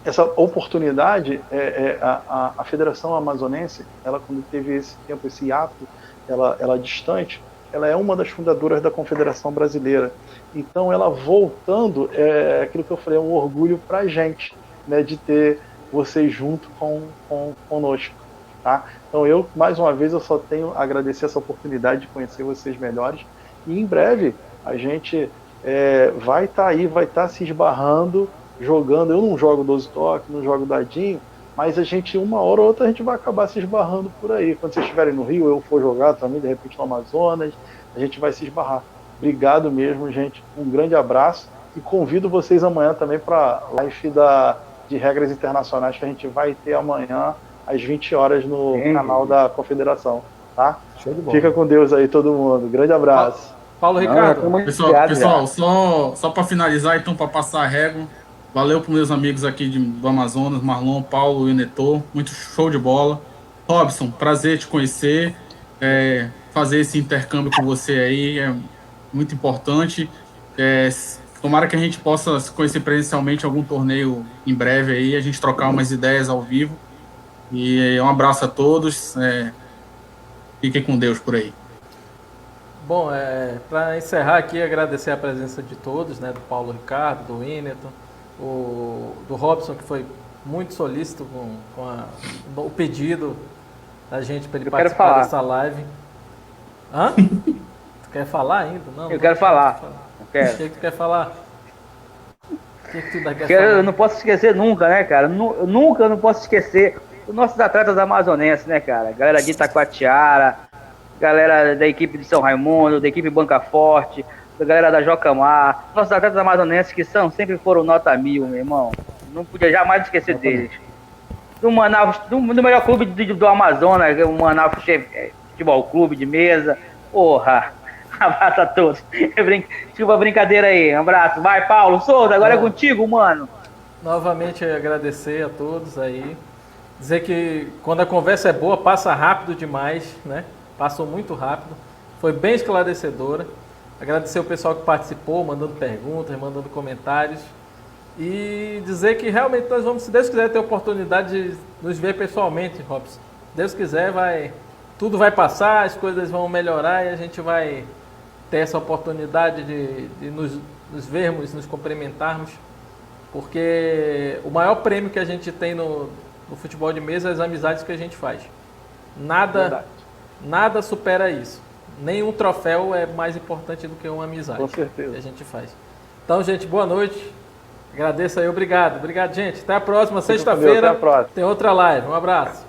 essa oportunidade. A Federação Amazonense, ela quando teve esse tempo, esse hiato, ela distante, ela é uma das fundadoras da Confederação Brasileira. Então, ela voltando, aquilo que eu falei, é um orgulho para a gente, né, de ter vocês junto conosco. Tá? Então, mais uma vez, eu só tenho a agradecer essa oportunidade de conhecer vocês melhores. E em breve, a gente vai estar aí, vai estar se esbarrando, jogando. Eu não jogo 12 toques, não jogo dadinho, mas a gente, uma hora ou outra, a gente vai acabar se esbarrando por aí. Quando vocês estiverem no Rio, eu for jogar também, de repente no Amazonas, a gente vai se esbarrar. Obrigado mesmo, gente. Um grande abraço e convido vocês amanhã também para a live de regras internacionais que a gente vai ter amanhã às 20 horas no canal da Confederação. Tá? Show de bola. Fica com Deus aí, todo mundo. Grande abraço. Paulo Ricardo. Pessoal, só para finalizar, então, para passar a régua, valeu para meus amigos aqui do Amazonas, Marlon, Paulo e Neto, muito show de bola. Robson, prazer te conhecer, fazer esse intercâmbio com você aí é muito importante. Tomara que a gente possa se conhecer presencialmente em algum torneio em breve aí, a gente trocar umas ideias ao vivo. E um abraço a todos, fiquem com Deus por aí. Bom, para encerrar aqui, agradecer a presença de todos, né, do Paulo Ricardo, do Ineton, do Robson, que foi muito solícito com o pedido da gente para ele participar dessa live. Hã? Tu quer falar ainda? Não, eu quero falar. O que tu quer falar? O que tu quer falar? Eu não posso esquecer nunca, né, cara? Nunca não posso esquecer os nossos atletas amazonenses, né, cara? Galera de Itacoatiara, galera da equipe de São Raimundo, da equipe Banca Forte, da galera da Jocamar, nossos atletas amazonenses que sempre foram nota 1000, meu irmão. Não podia jamais esquecer deles. Do melhor clube do Amazonas, o Manaus Futebol Clube de mesa. Porra, abraço a todos. Desculpa a brincadeira aí, um abraço. Vai, Paulo, Souza, agora é contigo, mano. Novamente agradecer a todos aí. Dizer que quando a conversa é boa, passa rápido demais, né? Passou muito rápido. Foi bem esclarecedora. Agradecer o pessoal que participou, mandando perguntas, mandando comentários. E dizer que realmente nós vamos, se Deus quiser, ter a oportunidade de nos ver pessoalmente, Robson. Se Deus quiser, tudo vai passar, as coisas vão melhorar e a gente vai ter essa oportunidade de nos vermos, nos cumprimentarmos. Porque o maior prêmio que a gente tem no futebol de mesa é as amizades que a gente faz. Nada supera isso. Nenhum troféu é mais importante do que uma amizade. Com certeza. Que a gente faz. Então, gente, boa noite. Agradeço aí, obrigado. Obrigado, gente. Até a próxima sexta-feira. Tem outra live. Um abraço.